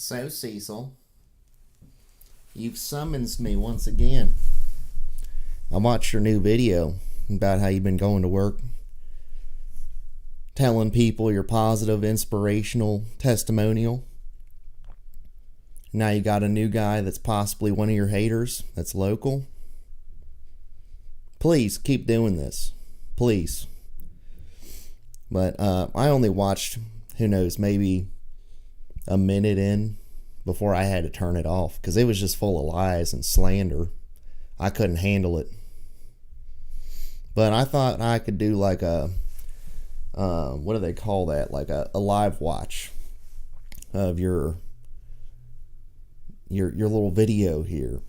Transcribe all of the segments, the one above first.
So, Cecil, you've summoned me once again. I watched your new video about how you've been going to work, telling people your positive, inspirational testimonial. Now you got a new guy that's possibly one of your haters that's local. Please keep doing this. Please. But I only watched, who knows, maybe a minute in before I had to turn it off because it was just full of lies and slander. I couldn't handle it. But I thought I could do like a, what do they call that? Like a live watch of your little video here.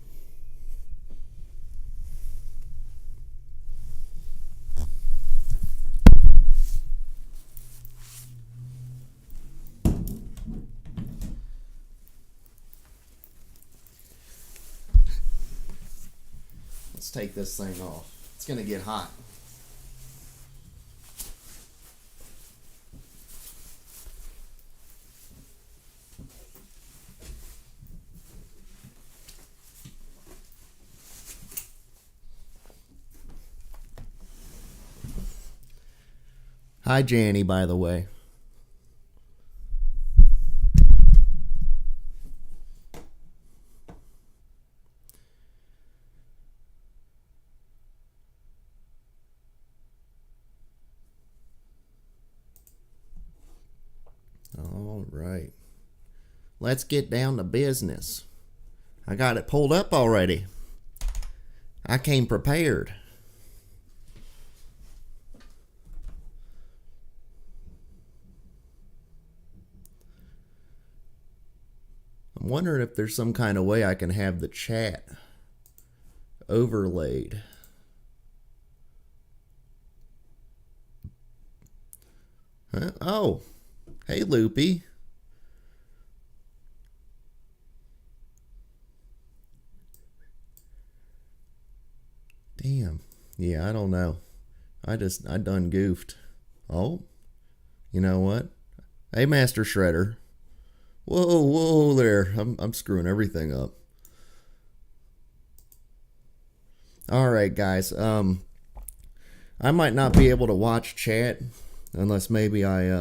Let's take this thing off. It's gonna get hot. Hi, Janny, by the way. All right. Let's get down to business. I got it pulled up already. I came prepared. I'm wondering if there's some kind of way I can have the chat overlaid. Huh? Oh, hey, Loopy. Damn. Yeah, I don't know. I done goofed. Oh, you know what? Hey, Master Shredder. Whoa there. I'm screwing everything up. All right, guys. I might not be able to watch chat unless maybe I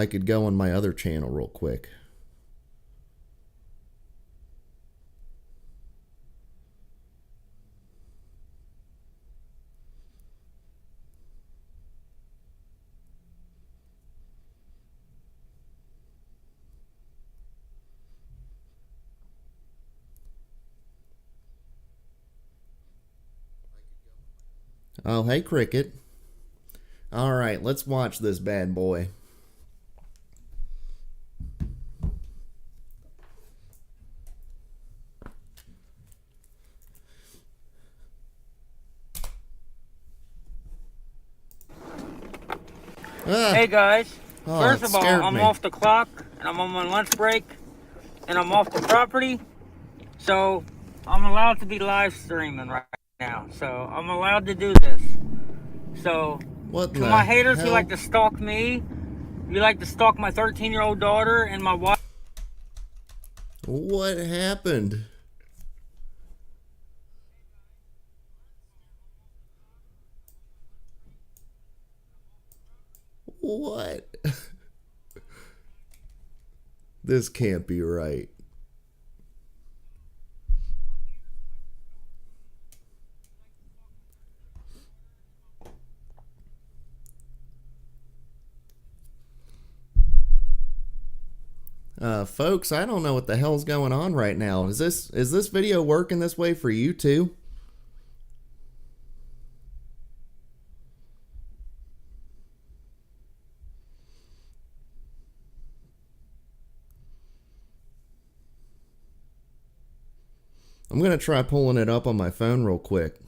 could go on my other channel real quick. Oh, hey, Cricket. All right, let's watch this bad boy. Hey guys, first of all, I'm me. off the clock and I'm on my lunch break and I'm off the property, so I'm allowed to be live streaming right now. So I'm allowed to do this. So What to the my haters who hell? like to stalk me, you like to stalk my 13-year-old daughter and my wife. What happened? What? This can't be right. Folks, I don't know what the hell's going on right now. Is this video working this way for you too? I'm gonna try pulling it up on my phone real quick.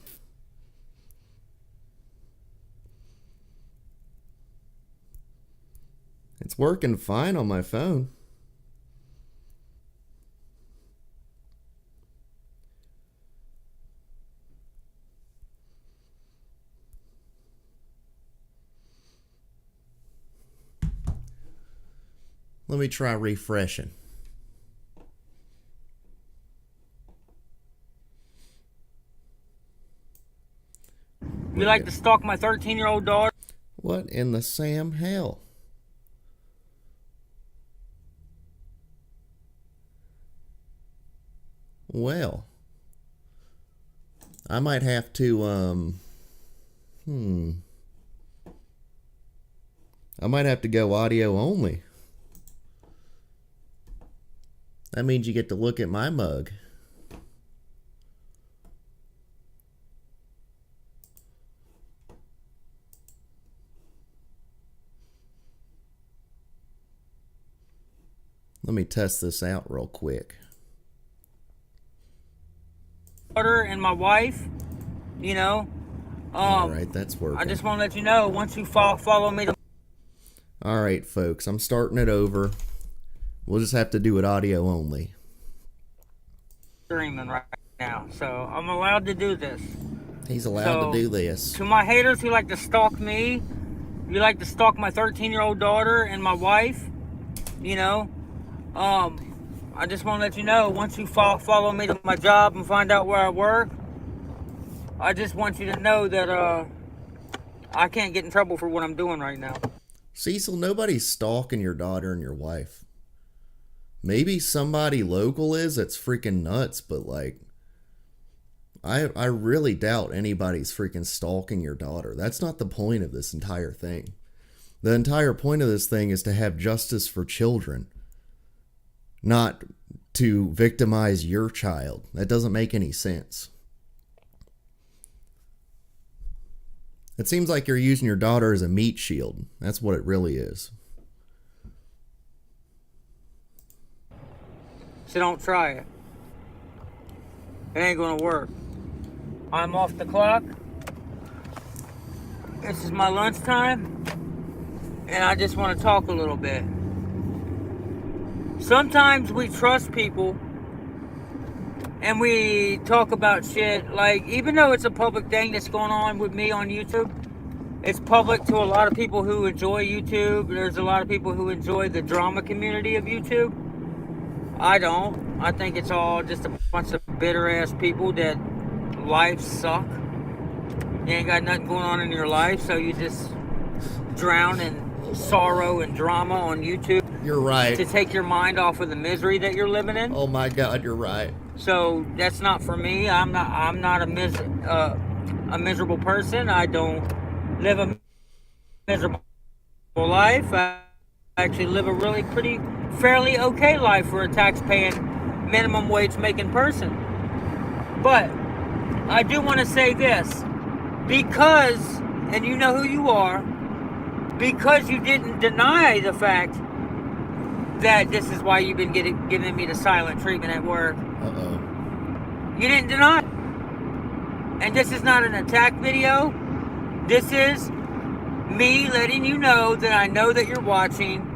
It's working fine on my phone. Let me try refreshing. You like to stalk my 13-year-old daughter? What in the Sam hell? Well, I might have to, I might have to go audio only. That means you get to look at my mug. Let me test this out real quick. And my wife, you know. All right, that's working. I just want to let you know, once you follow me to... All right, folks, I'm starting it over. We'll just have to do it audio only. Streaming right now, so I'm allowed to do this. He's allowed to do this. To my haters who like to stalk me, you like to stalk my 13-year-old daughter and my wife, you know. I just want to let you know, once you follow me to my job and find out where I work, I just want you to know that I can't get in trouble for what I'm doing right now. Cecil, nobody's stalking your daughter and your wife. Maybe somebody local is that's freaking nuts, but like, I really doubt anybody's freaking stalking your daughter. That's not the point of this entire thing. The entire point of this thing is to have justice for children, not to victimize your child. That doesn't make any sense. It seems like you're using your daughter as a meat shield. That's what it really is. So don't try it. It ain't gonna work. I'm off the clock. This is my lunchtime. And I just want to talk a little bit. Sometimes we trust people and we talk about shit, like, even though it's a public thing that's going on with me on YouTube, it's public to a lot of people who enjoy YouTube. There's a lot of people who enjoy the drama community of YouTube. I don't. I think it's all just a bunch of bitter ass people that life suck. You ain't got nothing going on in your life, so you just drown in sorrow and drama on YouTube. You're right. To take your mind off of the misery that you're living in. Oh my God, you're right. So that's not for me. I'm not a miserable person. I don't live a miserable life. I actually live a really fairly okay life for a tax-paying, minimum wage making person. But I do want to say this, because, and you know who you are, because you didn't deny the fact that this is why you've been giving me the silent treatment at work. You didn't deny it. And this is not an attack video. This is me letting you know that I know that you're watching.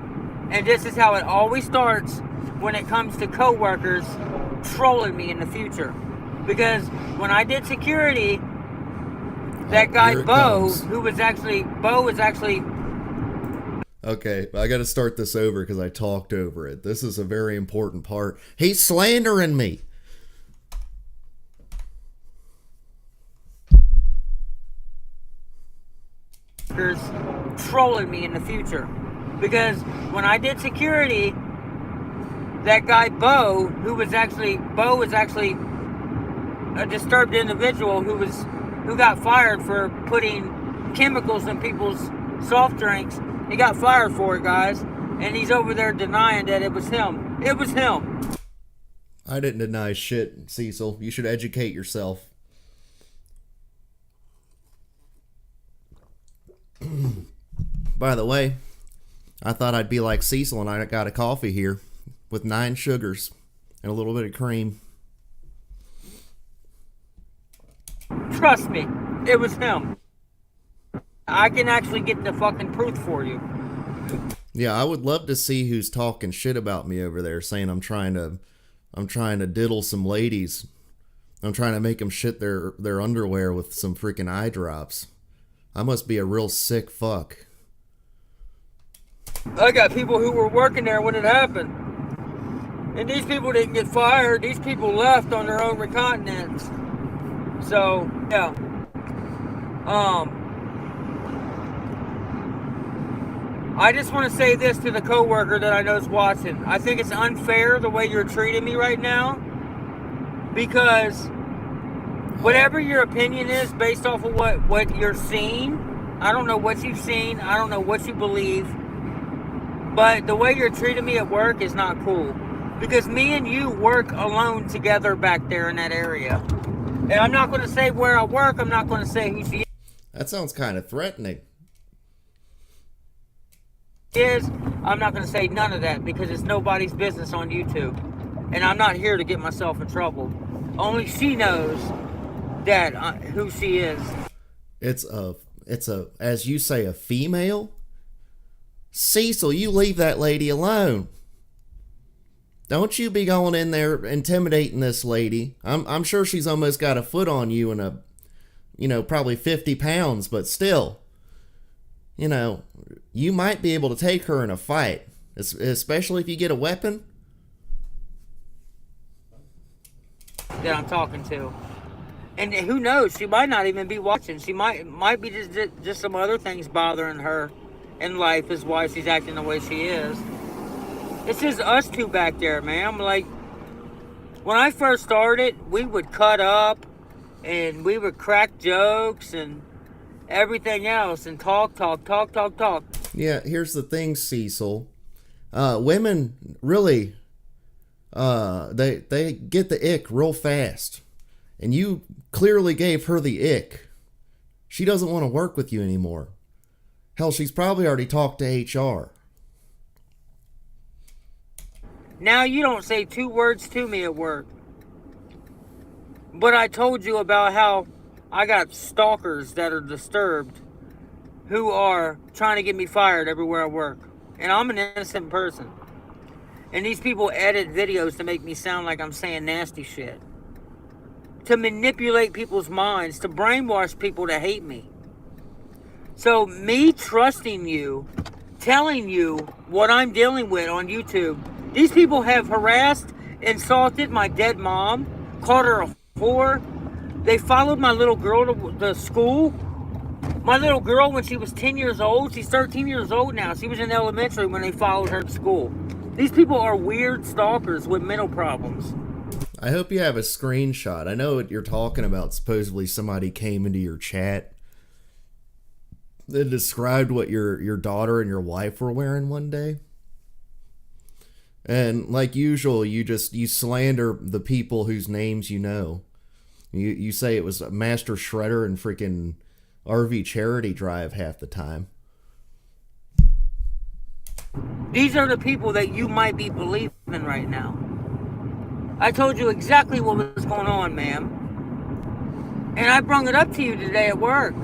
And this is how it always starts when it comes to coworkers trolling me in the future. Because when I did security, that guy Bo, who was actually... Okay, I got to start this over because I talked over it. This is a very important part. He's slandering me. Trolling me in the future. Because when I did security, that guy Bo, who was actually a disturbed individual who got fired for putting chemicals in people's soft drinks. He got fired for it, guys. And he's over there denying that it was him. It was him. I didn't deny shit, Cecil. You should educate yourself. By the way, I thought I'd be like Cecil and I got a coffee here with 9 sugars and a little bit of cream. Trust me, it was him. I can actually get the fucking proof for you. Yeah, I would love to see who's talking shit about me over there, saying I'm trying to diddle some ladies. I'm trying to make them shit their underwear with some freaking eye drops. I must be a real sick fuck. I got people who were working there when it happened. And these people didn't get fired. These people left on their own recognizance. So, yeah. I just want to say this to the coworker that I know is watching. I think it's unfair the way you're treating me right now, because whatever your opinion is based off of what you're seeing, I don't know what you've seen, I don't know what you believe, but the way you're treating me at work is not cool. Because me and you work alone together back there in that area. And I'm not going to say where I work, I'm not going to say who she That sounds kind of threatening. is. I'm not going to say none of that because it's nobody's business on YouTube. And I'm not here to get myself in trouble. Only she knows that who she is. It's a, as you say, a female? Cecil, you leave that lady alone. Don't you be going in there intimidating this lady. I'm sure she's almost got a foot on you and probably 50 pounds, but still, you might be able to take her in a fight, especially if you get a weapon. That I'm talking to. And who knows, she might not even be watching. She might be just some other things bothering her in life is why she's acting the way she is. It's just us two back there, man. Like, when I first started, we would cut up and we would crack jokes and everything else and talk. Yeah, here's the thing, Cecil. Women really, they get the ick real fast. And you clearly gave her the ick. She doesn't want to work with you anymore. Hell, she's probably already talked to HR. Now you don't say two words to me at work. But I told you about how I got stalkers that are disturbed who are trying to get me fired everywhere I work. And I'm an innocent person. And these people edit videos to make me sound like I'm saying nasty shit. To manipulate people's minds, to brainwash people to hate me. So me trusting you, telling you what I'm dealing with on YouTube, these people have harassed, insulted my dead mom, called her a whore. They followed my little girl to the school. My little girl, when she was 10 years old, she's 13 years old now. She was in elementary when they followed her to school. These people are weird stalkers with mental problems. I hope you have a screenshot. I know what you're talking about. Supposedly somebody came into your chat that described what your daughter and your wife were wearing one day. And like usual, you slander the people whose names you know. You say it was Master Shredder and freaking RV Charity Drive half the time. These are the people that you might be believing right now. I told you exactly what was going on, ma'am. And I brung it up to you today at work.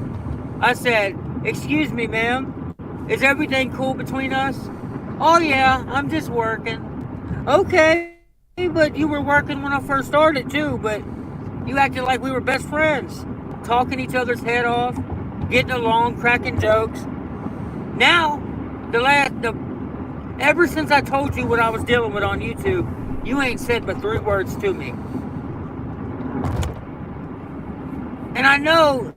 I said, "Excuse me, ma'am, is everything cool between us?" "Oh yeah, I'm just working." "Okay, but you were working when I first started too, but you acted like we were best friends. Talking each other's head off, getting along, cracking jokes. Now, ever since I told you what I was dealing with on YouTube, you ain't said but 3 words to me. And I know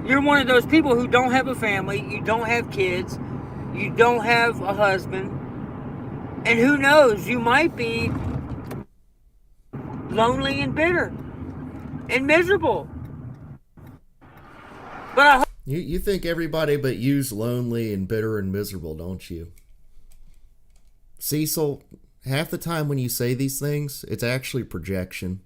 you're one of those people who don't have a family, you don't have kids, you don't have a husband, and who knows, you might be lonely and bitter and miserable. But I hope You think everybody but you's lonely and bitter and miserable, don't you? Cecil, half the time when you say these things, it's actually projection.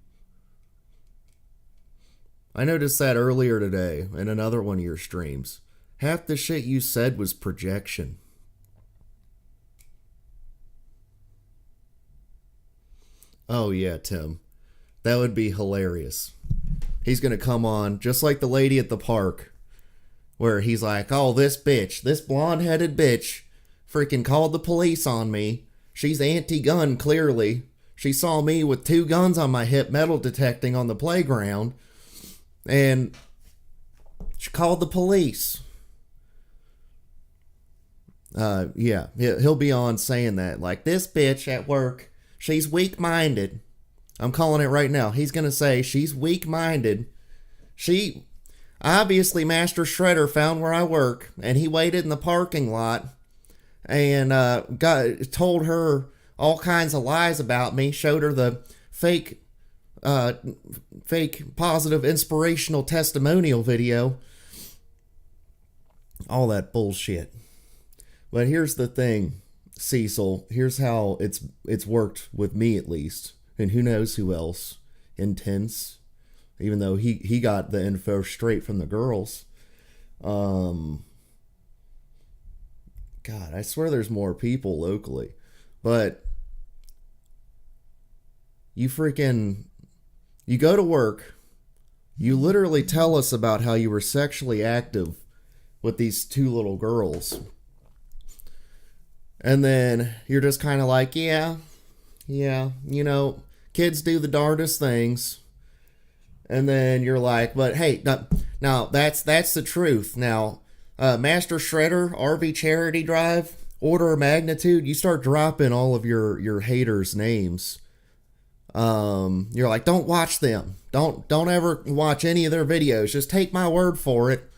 I noticed that earlier today in another one of your streams. Half the shit you said was projection. Oh yeah, Tim. That would be hilarious. He's gonna come on, just like the lady at the park, where he's like, "Oh, this bitch, this blonde-headed bitch, freaking called the police on me. She's anti-gun, clearly. She saw me with 2 guns on my hip metal detecting on the playground. And she called the police." Yeah, he'll be on saying that, like, this bitch at work, she's weak-minded. I'm calling it right now. He's gonna say she's weak-minded. She obviously, Master Shredder found where I work, and he waited in the parking lot and told her all kinds of lies about me. Showed her the fake positive inspirational testimonial video. All that bullshit. But here's the thing, Cecil. Here's how it's worked with me, at least, and who knows who else. Intense, even though he got the info straight from the girls. God, I swear there's more people locally, but you go to work, you literally tell us about how you were sexually active with these two little girls. And then you're just kind of like, yeah, kids do the darndest things. And then you're like, but hey, now that's the truth. Now, Master Shredder, RV Charity Drive, Order of Magnitude, you start dropping all of your haters' names. You're like, don't watch them. Don't ever watch any of their videos. Just take my word for it.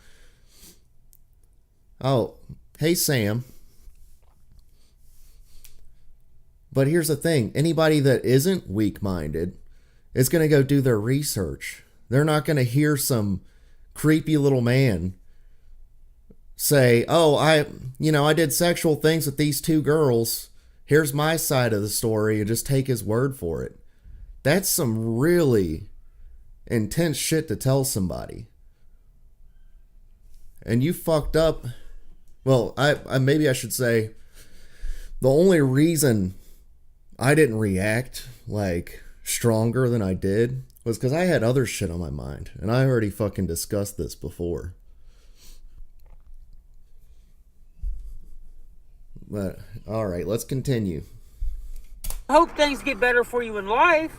Oh, hey, Sam. But here's the thing. Anybody that isn't weak-minded is going to go do their research. They're not going to hear some creepy little man say, oh, I did sexual things with these two girls. Here's my side of the story, and just take his word for it. That's some really intense shit to tell somebody. And you fucked up. Well, I maybe I should say, the only reason I didn't react like stronger than I did was because I had other shit on my mind, and I already fucking discussed this before. But all right, let's continue. I hope things get better for you in life.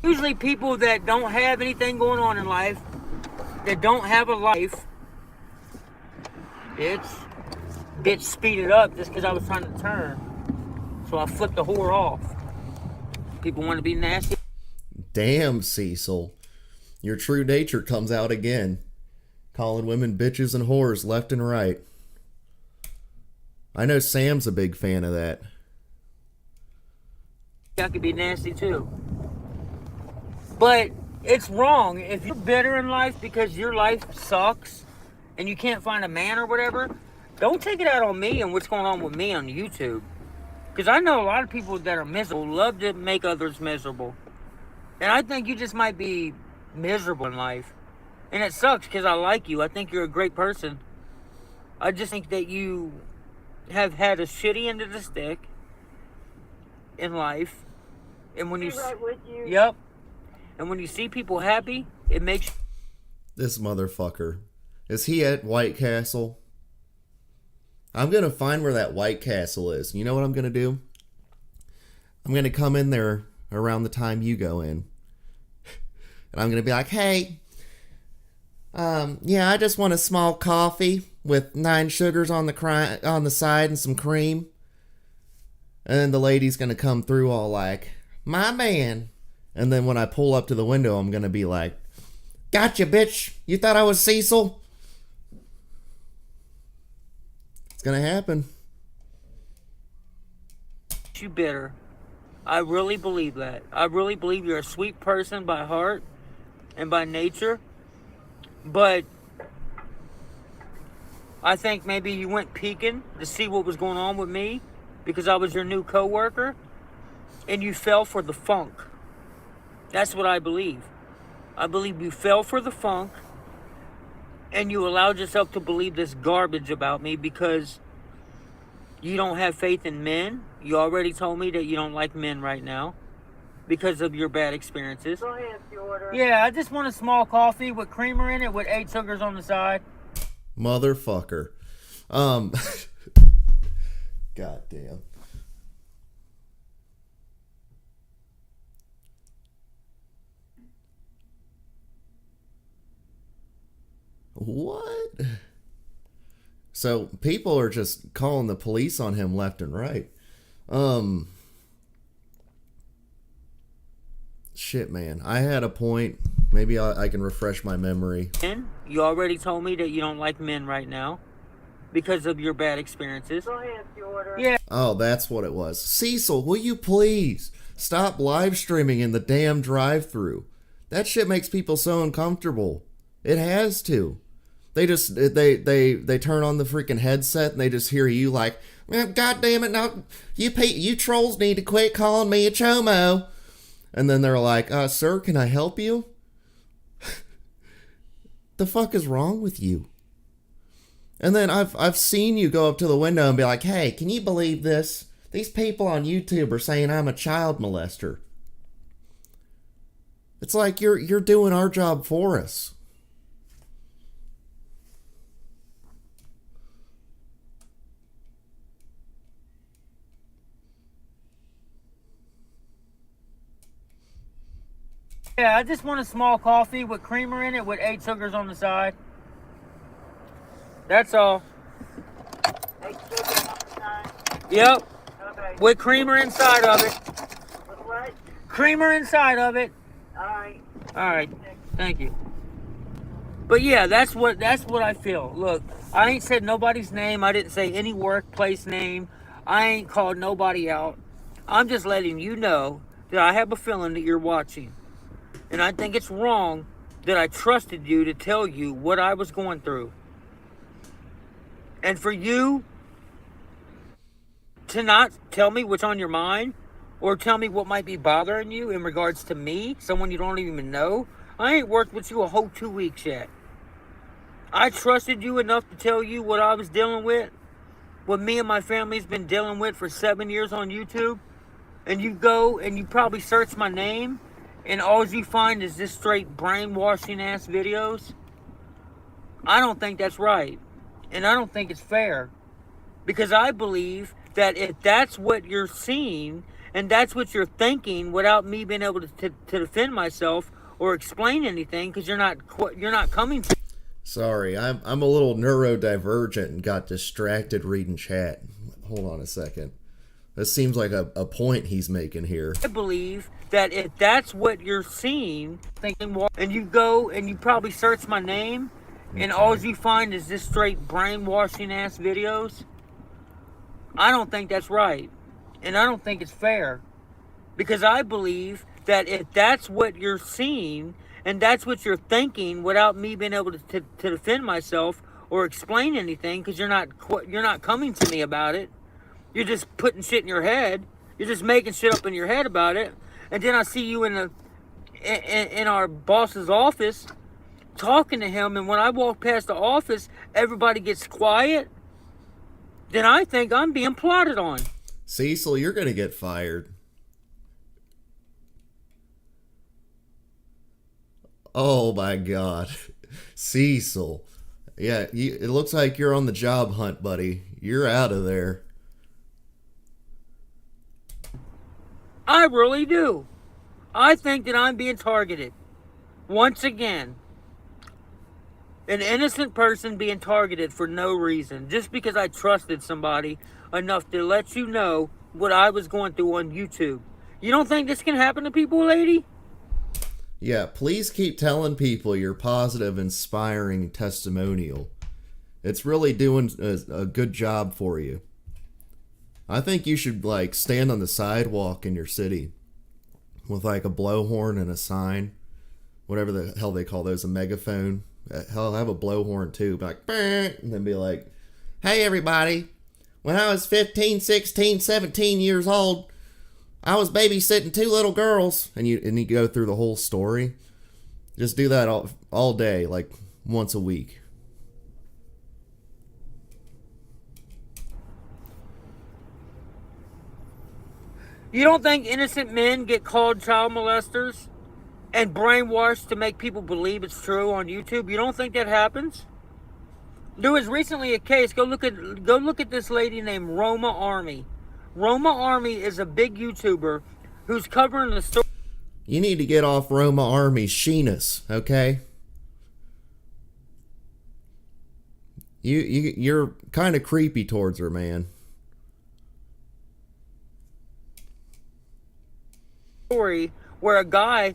Usually people that don't have anything going on in life, that don't have a life, bitch speeded up just because I was trying to turn. So I flipped the whore off. People want to be nasty. Damn, Cecil. Your true nature comes out again. Calling women bitches and whores left and right. I know Sam's a big fan of that. I could be nasty too. But it's wrong. If you're bitter in life because your life sucks and you can't find a man or whatever, don't take it out on me and what's going on with me on YouTube. Because I know a lot of people that are miserable love to make others miserable. And I think you just might be miserable in life. And it sucks because I like you. I think you're a great person. I just think that you have had a shitty end of the stick in life. And when you... right with you. Yep. And when you see people happy, it makes... This motherfucker. Is he at White Castle? I'm going to find where that White Castle is. You know what I'm going to do? I'm going to come in there around the time you go in. And I'm going to be like, hey, yeah, I just want a small coffee with 9 sugars on the side and some cream. And then the lady's going to come through all like, my man. And then when I pull up to the window, I'm going to be like, gotcha, bitch. You thought I was Cecil? It's going to happen. You bitter. I really believe that. I really believe you're a sweet person by heart and by nature. But I think maybe you went peeking to see what was going on with me because I was your new coworker and you fell for the funk. That's what I believe. I believe you fell for the funk and you allowed yourself to believe this garbage about me because you don't have faith in men. You already told me that you don't like men right now because of your bad experiences. Go ahead, if you order. Yeah, I just want a small coffee with creamer in it with 8 sugars on the side. Motherfucker. God damn. What? So people are just calling the police on him left and right. Shit, man. I had a point. Maybe I can refresh my memory. Men, you already told me that you don't like men right now because of your bad experiences. Go ahead, Jordan. Yeah. Oh, that's what it was. Cecil, will you please stop live streaming in the damn drive-thru? That shit makes people so uncomfortable. It has to. They just they turn on the freaking headset and they just hear you like, God damn it, now you trolls need to quit calling me a chomo. And then they're like, sir, can I help you? The fuck is wrong with you? And then I've seen you go up to the window and be like, hey, can you believe this? These people on YouTube are saying I'm a child molester. It's like you're doing our job for us. Yeah, I just want a small coffee with creamer in it with 8 sugars on the side. That's all. 8 sugar on the side. Yep. Okay. With creamer inside of it. With what? Creamer inside of it. All right. All right. Thank you. But yeah, that's what I feel. Look, I ain't said nobody's name. I didn't say any workplace name. I ain't called nobody out. I'm just letting you know that I have a feeling that you're watching. And I think it's wrong that I trusted you to tell you what I was going through. And for you to not tell me what's on your mind or tell me what might be bothering you in regards to me, someone you don't even know, I ain't worked with you a whole 2 weeks yet. I trusted you enough to tell you what I was dealing with, what me and my family's been dealing with for 7 years on YouTube. And you go and you probably search my name and all you find is this straight brainwashing ass videos. I don't think that's right. And I don't think it's fair. Because I believe that if that's what you're seeing and that's what you're thinking without me being able to defend myself or explain anything, because you're not coming to. Sorry, I'm a little neurodivergent and got distracted reading chat. Hold on a second. This seems like a point he's making here. I believe that if that's what you're seeing, and you go and you probably search my name, and all you find is this straight brainwashing ass videos, I don't think that's right. And I don't think it's fair. Because I believe that if that's what you're seeing, and that's what you're thinking without me being able to defend myself or explain anything, because you're not coming to me about it. You're just putting shit in your head. You're just making shit up in your head about it. And then I see you in our boss's office talking to him. And when I walk past the office, everybody gets quiet. Then I think I'm being plotted on. Cecil, you're going to get fired. Oh my God. Cecil. Yeah, it looks like you're on the job hunt, buddy. You're out of there. I really do. I think that I'm being targeted. Once again. An innocent person being targeted for no reason. Just because I trusted somebody enough to let you know what I was going through on YouTube. You don't think this can happen to people, lady? Yeah, please keep telling people your positive, inspiring testimonial. It's really doing a good job for you. I think you should like stand on the sidewalk in your city with like a blowhorn and a sign, whatever the hell they call those, a megaphone. Hell, have a blowhorn too, be like, "Bah," and then be like, hey everybody, when I was 15, 16, 17 years old, I was babysitting 2 little girls. And you go through the whole story. Just do that all day, like once a week. You don't think innocent men get called child molesters and brainwashed to make people believe it's true on YouTube? You don't think that happens? There was recently a case. Go look at this lady named Roma Army. Roma Army is a big YouTuber who's covering the story. You need to get off Roma Army's sheenus, okay? You're kind of creepy towards her, man. Story where a guy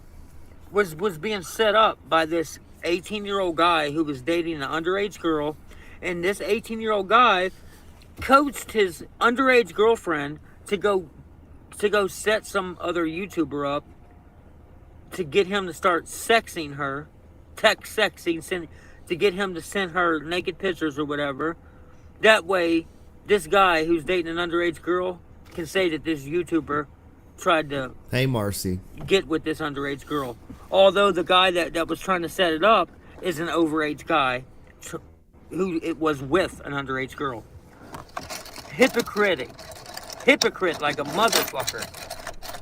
was being set up by this 18-year-old guy who was dating an underage girl, and this 18-year-old guy coached his underage girlfriend to go set some other YouTuber up to get him to start sexing her, text sexing, to get him to send her naked pictures or whatever. That way, this guy who's dating an underage girl can say that this YouTuber tried to Hey, Marcy. get with this underage girl. Although the guy that was trying to set it up is an overage guy who it was with an underage girl. Hypocrite like a motherfucker.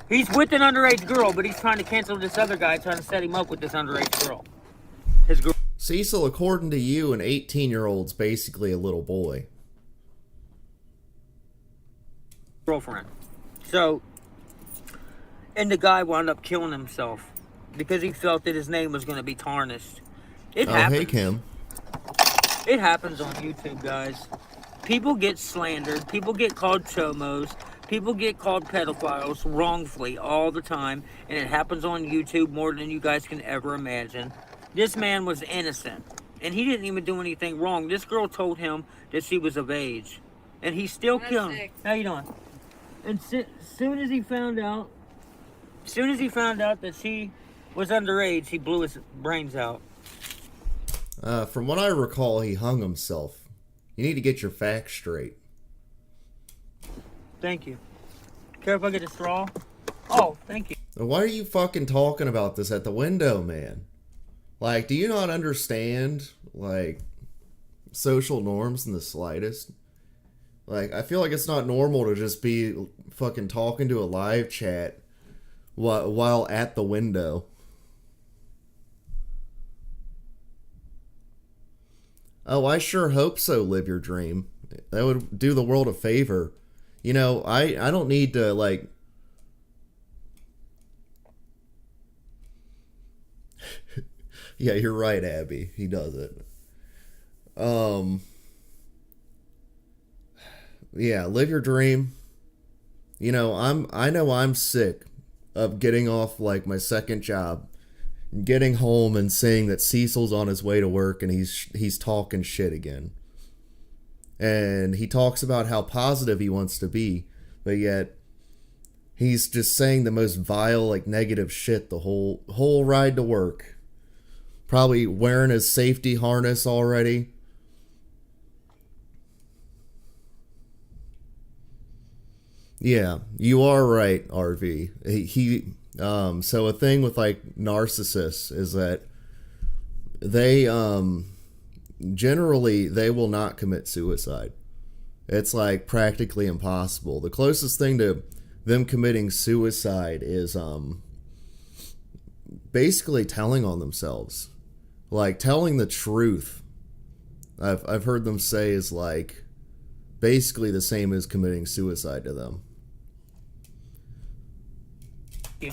He's with an underage girl, but he's trying to cancel this other guy trying to set him up with this underage girl. His Cecil, according to you, an 18-year-old's basically a little boy. girlfriend. So, and the guy wound up killing himself because he felt that his name was going to be tarnished. It happens. Hey, Kim. It happens on YouTube, guys. People get slandered. People get called chomos. People get called pedophiles wrongfully all the time. And it happens on YouTube more than you guys can ever imagine. This man was innocent. And he didn't even do anything wrong. This girl told him that she was of age. And he still killed her. How you doing? And soon as he found out that she was underage, he blew his brains out. From what I recall, he hung himself. You need to get your facts straight. Thank you. Care if I get a straw? Oh, thank you. Why are you fucking talking about this at the window, man? Like, do you not understand, like, social norms in the slightest? Like, I feel like it's not normal to just be fucking talking to a live chat while at the window. Oh, I sure hope so, live your dream. That would do the world a favor. You know, I don't need to, like... Yeah, you're right, Abby. He does it. Yeah, live your dream. You know, I know I'm sick of getting off like my second job, getting home and seeing that Cecil's on his way to work and he's talking shit again. And he talks about how positive he wants to be, but yet he's just saying the most vile, like, negative shit the whole ride to work. Probably wearing his safety harness already. Yeah, you are right, RV. So a thing with, like, narcissists is that they, generally, they will not commit suicide. It's, like, practically impossible. The closest thing to them committing suicide is, basically telling on themselves. Like, telling the truth. I've heard them say is, like, basically the same as committing suicide to them.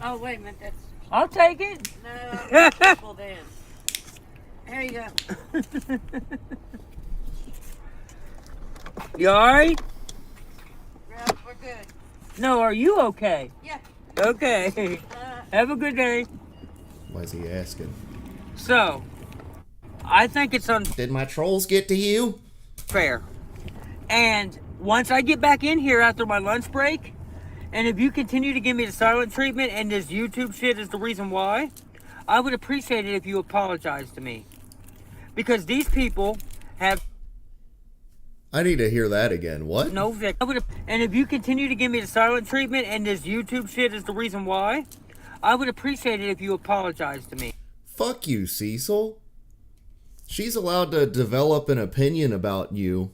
Oh, wait a minute. That's I'll take it. no. Well, then. Here you go. You alright? Yeah, we're good. No, are you okay? Yeah. Okay. Have a good day. Why is he asking? So, I think it's Did my trolls get to you? unfair. And once I get back in here after my lunch break, and if you continue to give me the silent treatment and this YouTube shit is the reason why, I would appreciate it if you apologize to me. Because these people have I need to hear that again. What? no victim. And if you continue to give me the silent treatment and this YouTube shit is the reason why, I would appreciate it if you apologize to me. Fuck you, Cecil. She's allowed to develop an opinion about you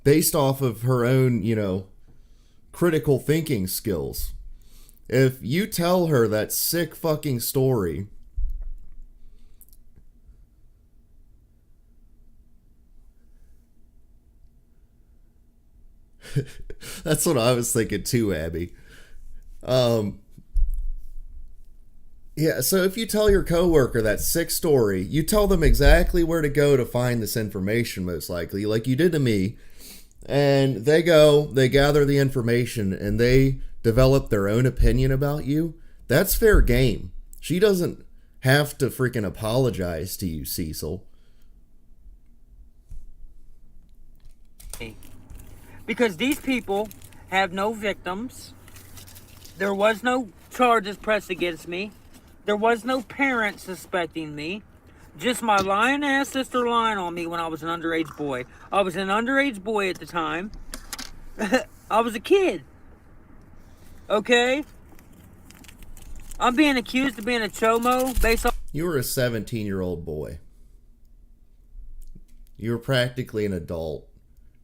based off of her own, you know, critical thinking skills. If you tell her that sick fucking story, that's what I was thinking too, Abby. Yeah, so if you tell your coworker that sick story, you tell them exactly where to go to find this information, most likely, like you did to me. And they go, they gather the information, and they develop their own opinion about you. That's fair game. She doesn't have to freaking apologize to you, Cecil. Because these people have no victims. There was no charges pressed against me. There was no parent suspecting me. Just my lying ass sister lying on me when I was an underage boy. I was an underage boy at the time. I was a kid. Okay? I'm being accused of being a chomo based on... You were a 17-year-old boy. You were practically an adult.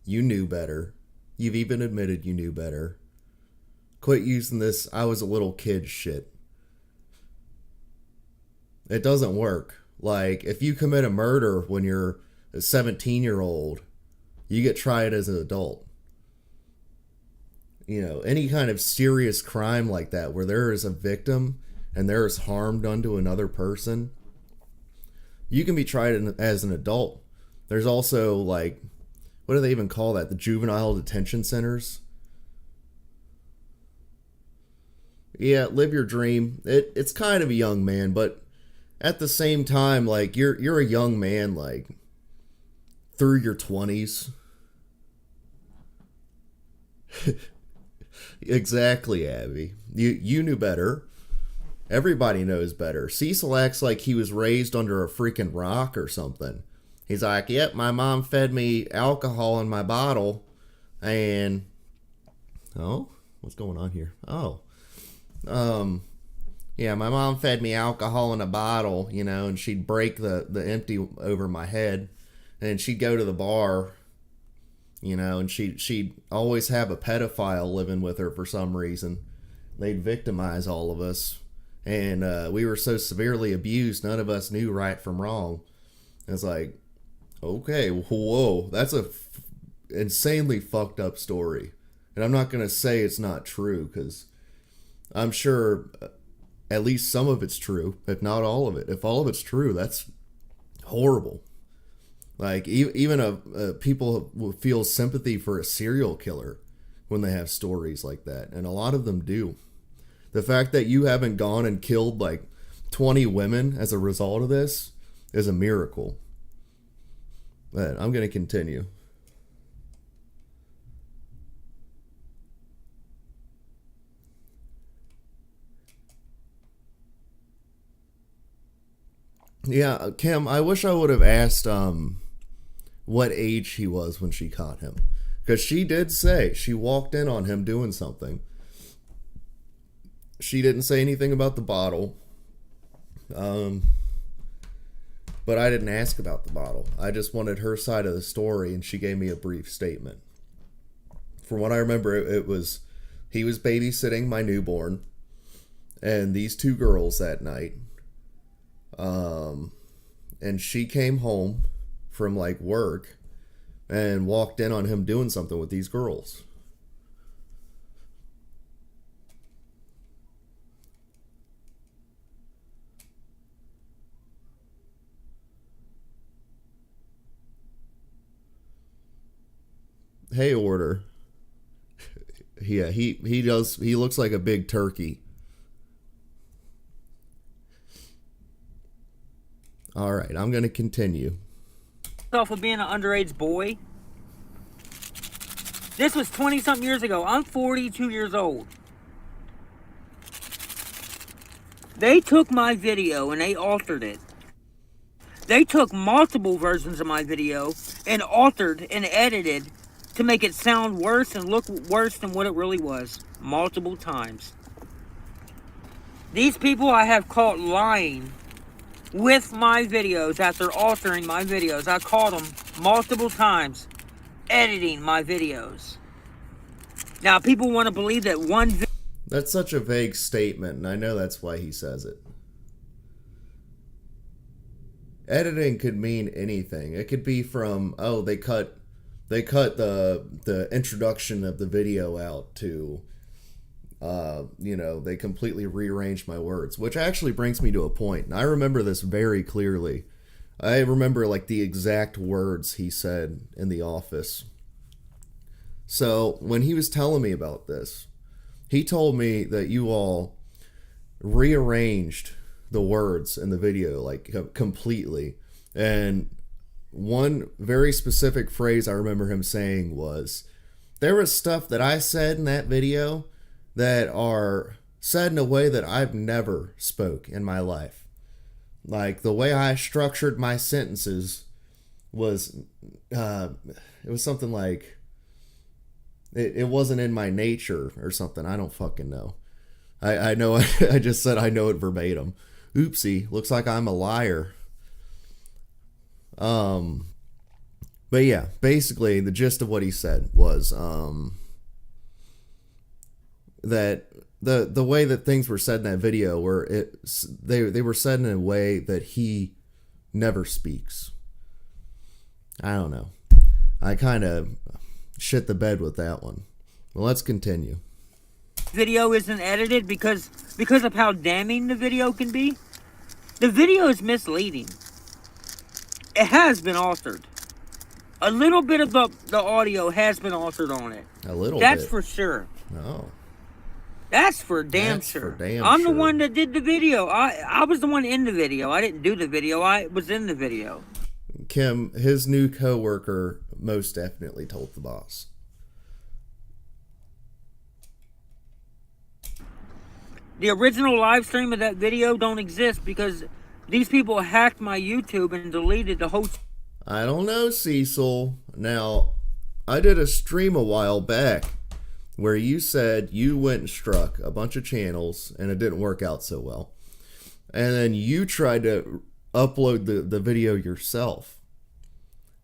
You knew better. You've even admitted you knew better. Quit using this I was a little kid shit. It doesn't work. Like, if you commit a murder when you're a 17-year-old, you get tried as an adult. You know, any kind of serious crime like that where there is a victim and there is harm done to another person, you can be tried as an adult. There's also, like, what do they even call that? The juvenile detention centers? Yeah, live your dream. It's kind of a young man, but at the same time, like, you're a young man, like, through your 20s. Exactly, Abby. You knew better. Everybody knows better. Cecil acts like he was raised under a freaking rock or something. He's like, yep, my mom fed me alcohol in my bottle, and... Oh? What's going on here? Oh. Yeah, my mom fed me alcohol in a bottle, you know, and she'd break the empty over my head, and she'd go to the bar, you know, and she'd always have a pedophile living with her for some reason. They'd victimize all of us, and we were so severely abused, none of us knew right from wrong. It's like, okay, whoa, that's a insanely fucked up story. And I'm not going to say it's not true, because I'm sure at least some of it's true, if not all of it. If all of it's true, that's horrible. Like, even people will feel sympathy for a serial killer when they have stories like that, and a lot of them do. The fact that you haven't gone and killed like 20 women as a result of this is a miracle. But I'm going to continue. Yeah, Kim, I wish I would have asked what age he was when she caught him. Because she did say she walked in on him doing something. She didn't say anything about the bottle. But I didn't ask about the bottle. I just wanted her side of the story, and she gave me a brief statement. From what I remember, it was he was babysitting my newborn and these two girls that night. And she came home from like work and walked in on him doing something with these girls. Hey, Order. Yeah, he looks like a big turkey. All right, I'm going to continue. Off of being an underage boy. This was 20-something years ago. I'm 42 years old. They took my video and they altered it. They took multiple versions of my video and altered and edited to make it sound worse and look worse than what it really was. Multiple times. These people I have caught lying with my videos after altering my videos. I caught them multiple times editing my videos. Now, people want to believe that one That's such a vague statement, and I know that's why he says it. Editing could mean anything. It could be from, oh, they cut the introduction of the video out to They completely rearranged my words, which actually brings me to a point. And I remember this very clearly. I remember like the exact words he said in the office. So when he was telling me about this, he told me that you all rearranged the words in the video like completely. And one very specific phrase I remember him saying was, there was stuff that I said in that video that are said in a way that I've never spoke in my life. Like the way I structured my sentences was, it was something like, it wasn't in my nature or something. I don't fucking know. I know I just said I know it verbatim. Oopsie, looks like I'm a liar. But yeah, basically the gist of what he said was that the way that things were said in that video were they were said in a way that he never speaks. I don't know. I kind of shit the bed with that one. Well, let's continue. Video isn't edited because of how damning the video can be. The video is misleading. It has been altered. A little bit of the audio has been altered on it. A little That's bit. for sure. No. That's for damn That's sure. for damn I'm sure. the one that did the video. I was the one in the video. I didn't do the video. I was in the video. Kim, his new coworker most definitely told the boss. The original live stream of that video don't exist because these people hacked my YouTube and deleted the whole. I don't know, Cecil. Now, I did a stream a while back where you said you went and struck a bunch of channels and it didn't work out so well. And then you tried to upload the video yourself,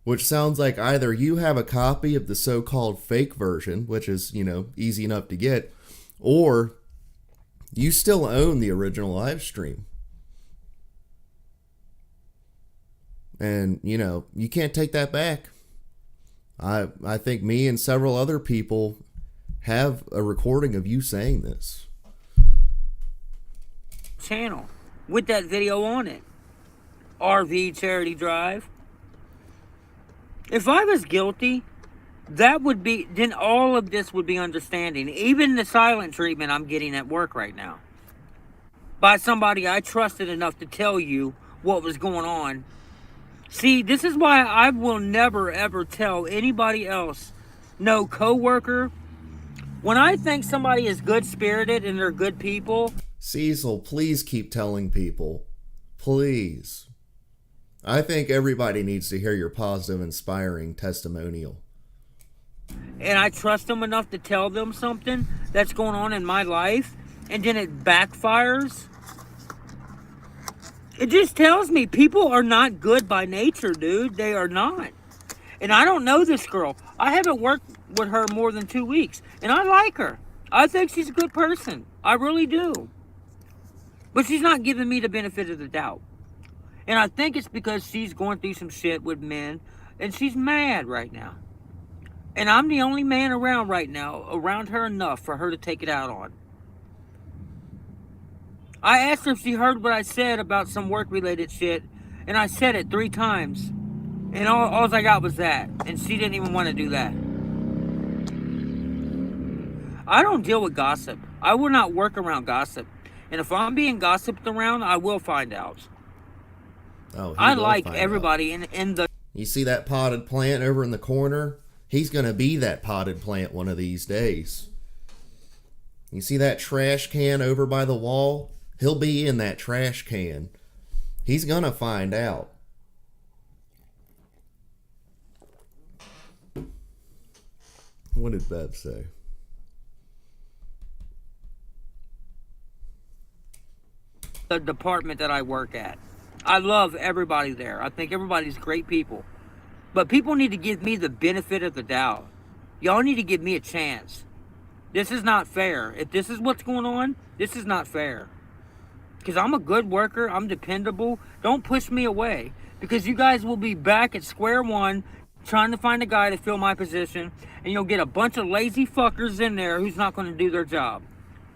which sounds like either you have a copy of the so-called fake version, which is, easy enough to get, or you still own the original live stream. And, you can't take that back. I think me and several other people have a recording of you saying this. Channel with that video on it. RV Charity Drive. If I was guilty, then all of this would be understanding. Even the silent treatment I'm getting at work right now. By somebody I trusted enough to tell you what was going on. See, this is why I will never ever tell anybody else, no coworker. When I think somebody is good-spirited and they're good people. Cecil, please keep telling people. Please. I think everybody needs to hear your positive, inspiring testimonial. And I trust them enough to tell them something that's going on in my life, and then it backfires. It just tells me people are not good by nature, dude. They are not. And I don't know this girl. I haven't worked with her more than 2 weeks, and I like her. I think she's a good person. I really do. But she's not giving me the benefit of the doubt. And I think it's because she's going through some shit with men, and she's mad right now. And I'm the only man around right now, around her enough for her to take it out on. I asked her if she heard what I said about some work-related shit, and I said it 3 times. And all I got was that. And she didn't even want to do that. I don't deal with gossip. I will not work around gossip. And if I'm being gossiped around, I will find out. Oh, I like everybody in the... You see that potted plant over in the corner? He's going to be that potted plant one of these days. You see that trash can over by the wall? He'll be in that trash can. He's going to find out. What did Bev say? The department that I work at. I love everybody there. I think everybody's great people. But people need to give me the benefit of the doubt. Y'all need to give me a chance. This is not fair. If this is what's going on, this is not fair. Because I'm a good worker. I'm dependable. Don't push me away. Because you guys will be back at square one trying to find a guy to fill my position. And you'll get a bunch of lazy fuckers in there who's not going to do their job.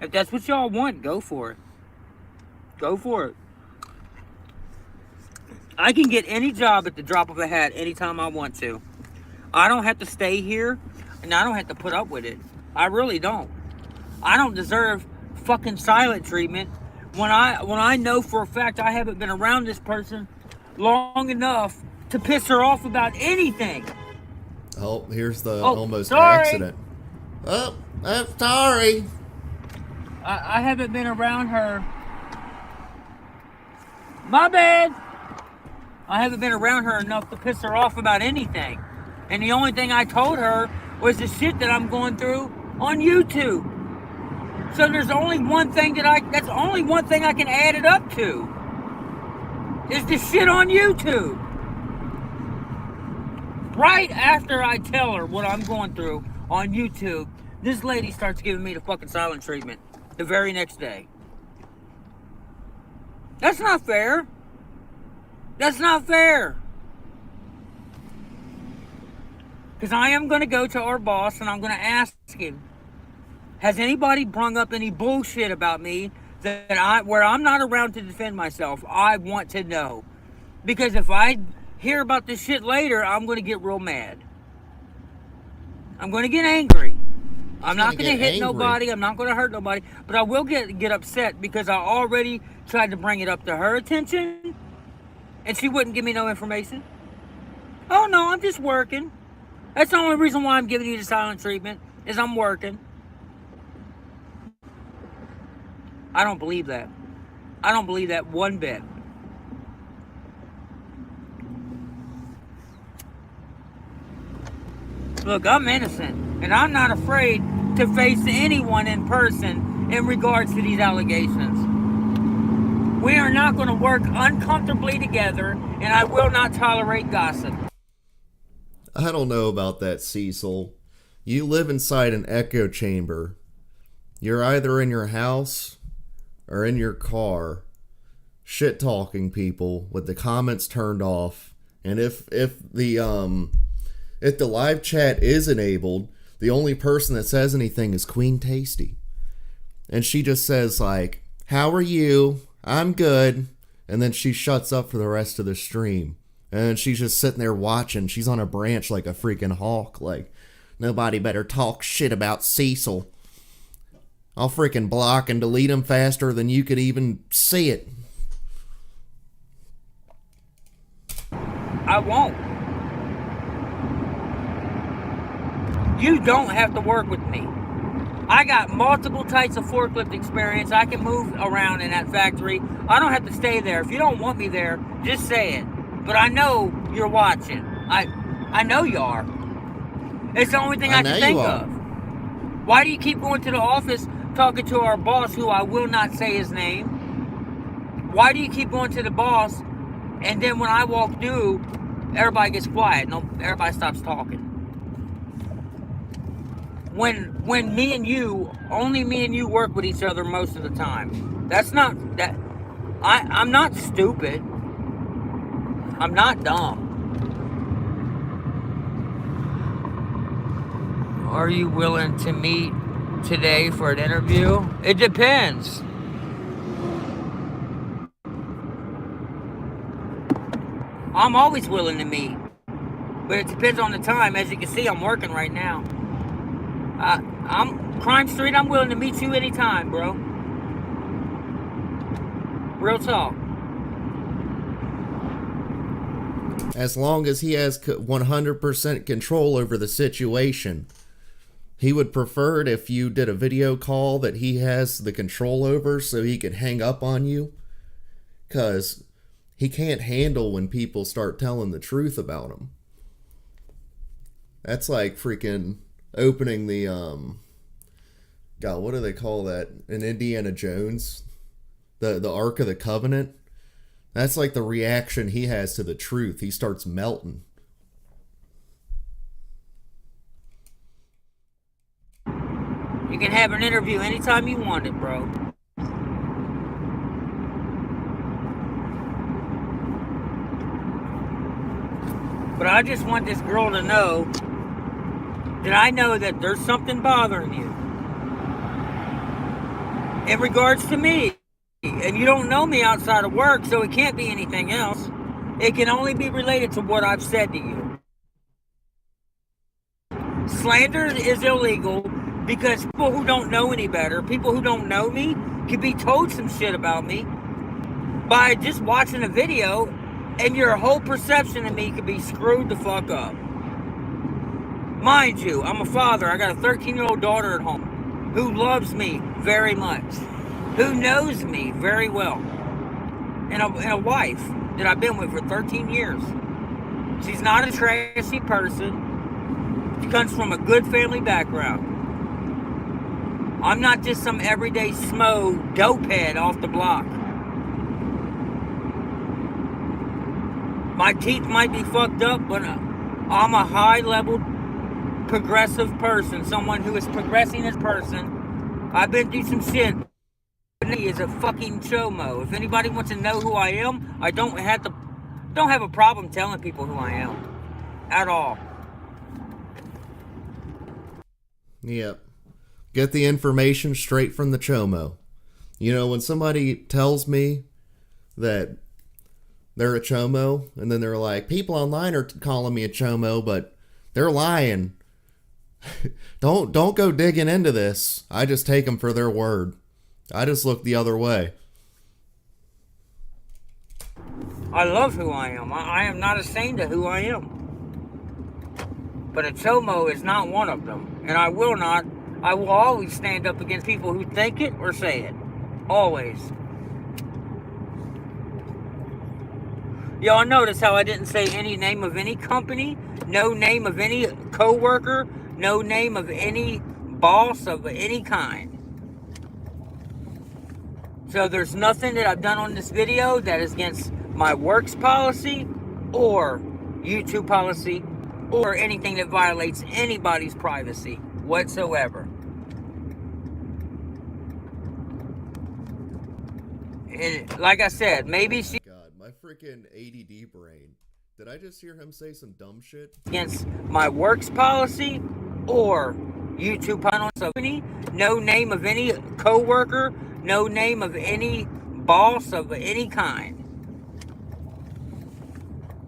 If that's what y'all want, go for it. Go for it. I can get any job at the drop of a hat anytime I want to. I don't have to stay here, and I don't have to put up with it. I really don't. I don't deserve fucking silent treatment when I know for a fact I haven't been around this person long enough to piss her off about anything. Oh, here's the Oh, almost sorry. accident. Oh, I'm sorry. I haven't been around her. My bad. I haven't been around her enough to piss her off about anything. And the only thing I told her was the shit that I'm going through on YouTube. So there's only one thing that's only one thing I can add it up to. Is the shit on YouTube. Right after I tell her what I'm going through on YouTube, this lady starts giving me the fucking silent treatment the very next day. That's not fair. That's not fair. Because I am going to go to our boss and I'm going to ask him, has anybody brung up any bullshit about me where I'm not around to defend myself? I want to know. Because if I hear about this shit later, I'm going to get real mad. I'm going to get angry. I'm not going to hit nobody. I'm not going to hurt nobody. But I will get upset because I already tried to bring it up to her attention. And she wouldn't give me no information. Oh no, I'm just working. That's the only reason why I'm giving you the silent treatment, is I'm working. I don't believe that. I don't believe that one bit. Look, I'm innocent, and I'm not afraid to face anyone in person in regards to these allegations. We are not going to work uncomfortably together, and I will not tolerate gossip. I don't know about that, Cecil. You live inside an echo chamber. You're either in your house or in your car, shit-talking people with the comments turned off. And if the live chat is enabled, the only person that says anything is Queen Tasty. And she just says, like, how are you? I'm good. And then she shuts up for the rest of the stream. And she's just sitting there watching. She's on a branch like a freaking hawk. Like, nobody better talk shit about Cecil. I'll freaking block and delete him faster than you could even see it. I won't. You don't have to work with me. I got multiple types of forklift experience. I can move around in that factory. I don't have to stay there. If you don't want me there, just say it. But I know you're watching. I know you are. It's the only thing I can think of. Why do you keep going to the office talking to our boss, who I will not say his name? Why do you keep going to the boss, and then when I walk through, everybody gets quiet? No, everybody stops talking. When me and you, only me and you work with each other most of the time. That's not that. I'm not stupid. I'm not dumb. Are you willing to meet today for an interview? It depends. I'm always willing to meet, but it depends on the time. As you can see, I'm working right now. I'm Crime Street. I'm willing to meet you anytime, bro. Real talk. As long as he has 100% control over the situation. He would prefer it if you did a video call that he has the control over so he could hang up on you. Because he can't handle when people start telling the truth about him. That's like freaking opening the, God, what do they call that? In Indiana Jones? The Ark of the Covenant? That's like the reaction he has to the truth. He starts melting. You can have an interview anytime you want it, bro. But I just want this girl to know that I know that there's something bothering you. in regards to me. And you don't know me outside of work, so it can't be anything else. It can only be related to what I've said to you. Slander is illegal because people who don't know any better, people who don't know me, can be told some shit about me by just watching a video, and your whole perception of me could be screwed the fuck up. Mind you, I'm a father. I got a 13-year-old daughter at home who loves me very much, who knows me very well, and a wife that I've been with for 13 years. She's not a trashy person. She comes from a good family background. I'm not just some everyday smo dopehead off the block. My teeth might be fucked up, but I'm a high-level progressive person, someone who is progressing as a person. I've been through some shit. He is a fucking chomo. If anybody wants to know who I am, I don't have a problem telling people who I am at all. Yep. Get the information straight from the chomo. You know, when somebody tells me that they're a chomo, and then they're like, people online are calling me a chomo, but they're lying. Don't go digging into this. I just take them for their word. I just look the other way. I love who I am. I am not ashamed of who I am. But a chomo is not one of them. And I will always stand up against people who think it or say it. Always. Y'all notice how I didn't say any name of any company, no name of any co-worker, no name of any boss of any kind. So there's nothing that I've done on this video that is against my works policy or YouTube policy or anything that violates anybody's privacy whatsoever. And like I said, maybe she... God, my freaking ADD brain. Did I just hear him say some dumb shit? Against my works policy or YouTube policy, no name of any co-worker, no name of any boss of any kind.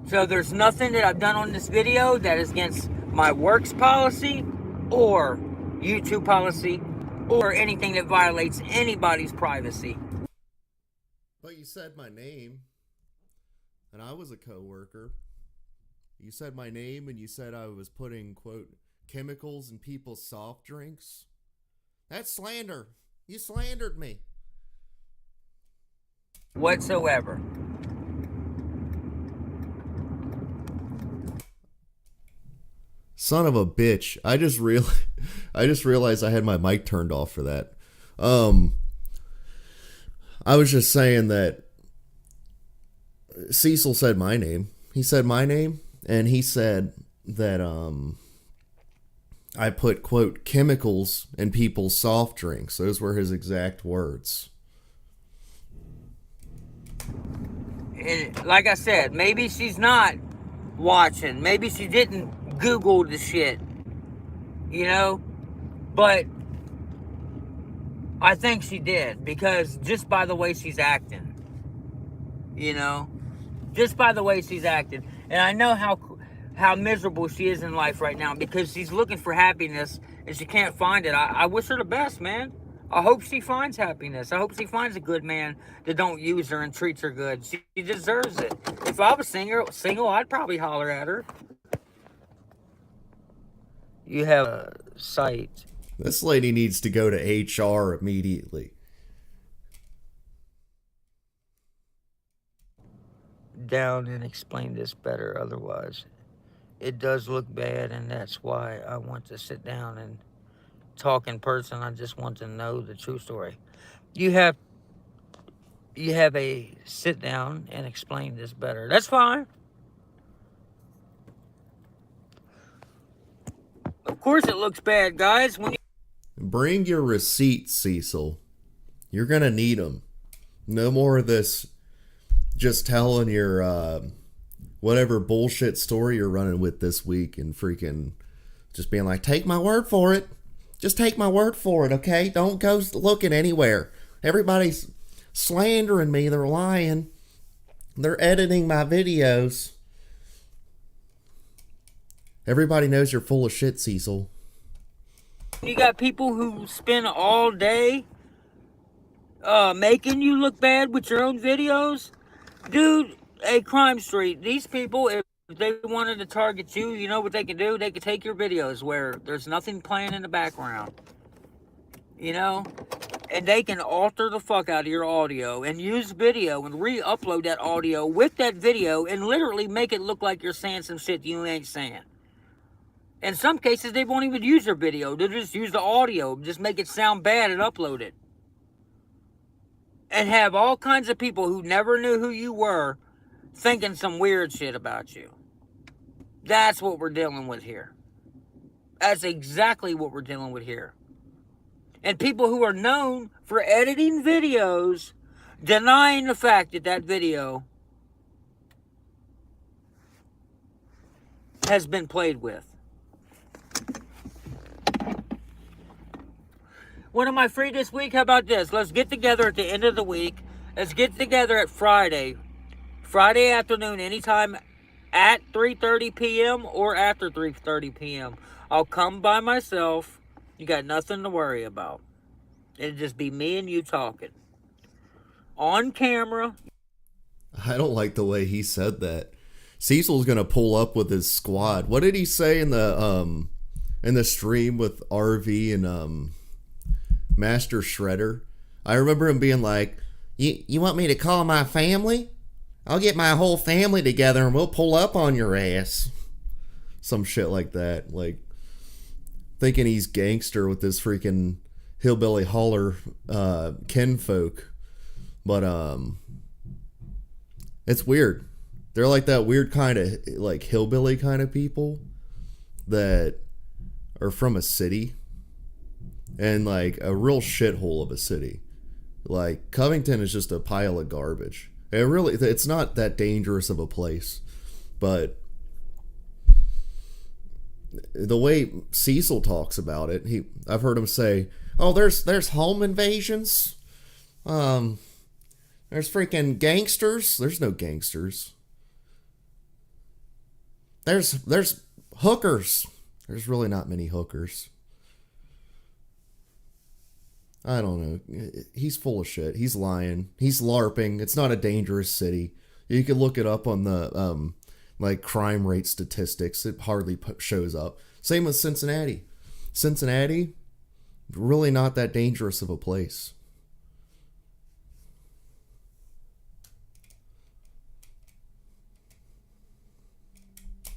So there's nothing that I've done on this video that is against my works policy or YouTube policy or anything that violates anybody's privacy. But you said my name, and I was a co-worker. You said my name, and you said I was putting, quote, chemicals in people's soft drinks. That's slander. You slandered me. Whatsoever. Son of a bitch. I just realized I had my mic turned off for that. I was just saying that Cecil said my name. He said my name, and he said that I put, quote, chemicals in people's soft drinks. Those were his exact words. And like I said, maybe she's not watching. Maybe she didn't Google the shit. You know? But I think she did, because just by the way she's acting. You know? Just by the way she's acting. And I know how miserable she is in life right now, because she's looking for happiness and she can't find it. I wish her the best, man. I hope she finds happiness. I hope she finds a good man that don't use her and treats her good. She deserves it. If I was single, I'd probably holler at her. You have a site. This lady needs to go to HR immediately. Down and explain this better. Otherwise, it does look bad, and that's why I want to sit down and talk in person. I just want to know the true story. You have a sit down and explain this better. That's fine. Of course it looks bad, guys. When you Bring your receipts, Cecil. You're gonna need them. No more of this just telling your whatever bullshit story you're running with this week and freaking just being like, take my word for it. Just take my word for it, okay? Don't go looking anywhere. Everybody's slandering me. They're lying. They're editing my videos. Everybody knows you're full of shit, Cecil. You got people who spend all day making you look bad with your own videos. Dude, hey, Crime Street, these people, if they wanted to target you, you know what they can do? They could take your videos where there's nothing playing in the background. You know? And they can alter the fuck out of your audio and use video and re-upload that audio with that video and literally make it look like you're saying some shit you ain't saying. In some cases, they won't even use your video. They'll just use the audio, just make it sound bad and upload it. And have all kinds of people who never knew who you were thinking some weird shit about you. That's what we're dealing with here. That's exactly what we're dealing with here. And people who are known for editing videos, denying the fact that that video has been played with. When am I free this week? How about this? Let's get together at the end of the week. Let's get together at Friday afternoon, anytime at 3:30 p.m. or after 3:30 p.m. I'll come by myself. You got nothing to worry about. It'll just be me and you talking. On camera. I don't like the way he said that. Cecil's gonna pull up with his squad. What did he say in the stream with RV and Master Shredder? I remember him being like, You want me to call my family? I'll get my whole family together and we'll pull up on your ass. Some shit like that. Like, thinking he's gangster with this freaking hillbilly holler kinfolk. But it's weird. They're like that weird kind of like hillbilly kind of people that are from a city and like a real shithole of a city. Like Covington is just a pile of garbage. It's not that dangerous of a place, but the way Cecil talks about it, I've heard him say, "Oh, there's home invasions. There's freaking gangsters. There's no gangsters. There's hookers. There's really not many hookers." I don't know. He's full of shit. He's lying. He's LARPing. It's not a dangerous city. You can look it up on the like crime rate statistics. It hardly shows up. Same with Cincinnati. Cincinnati, really not that dangerous of a place.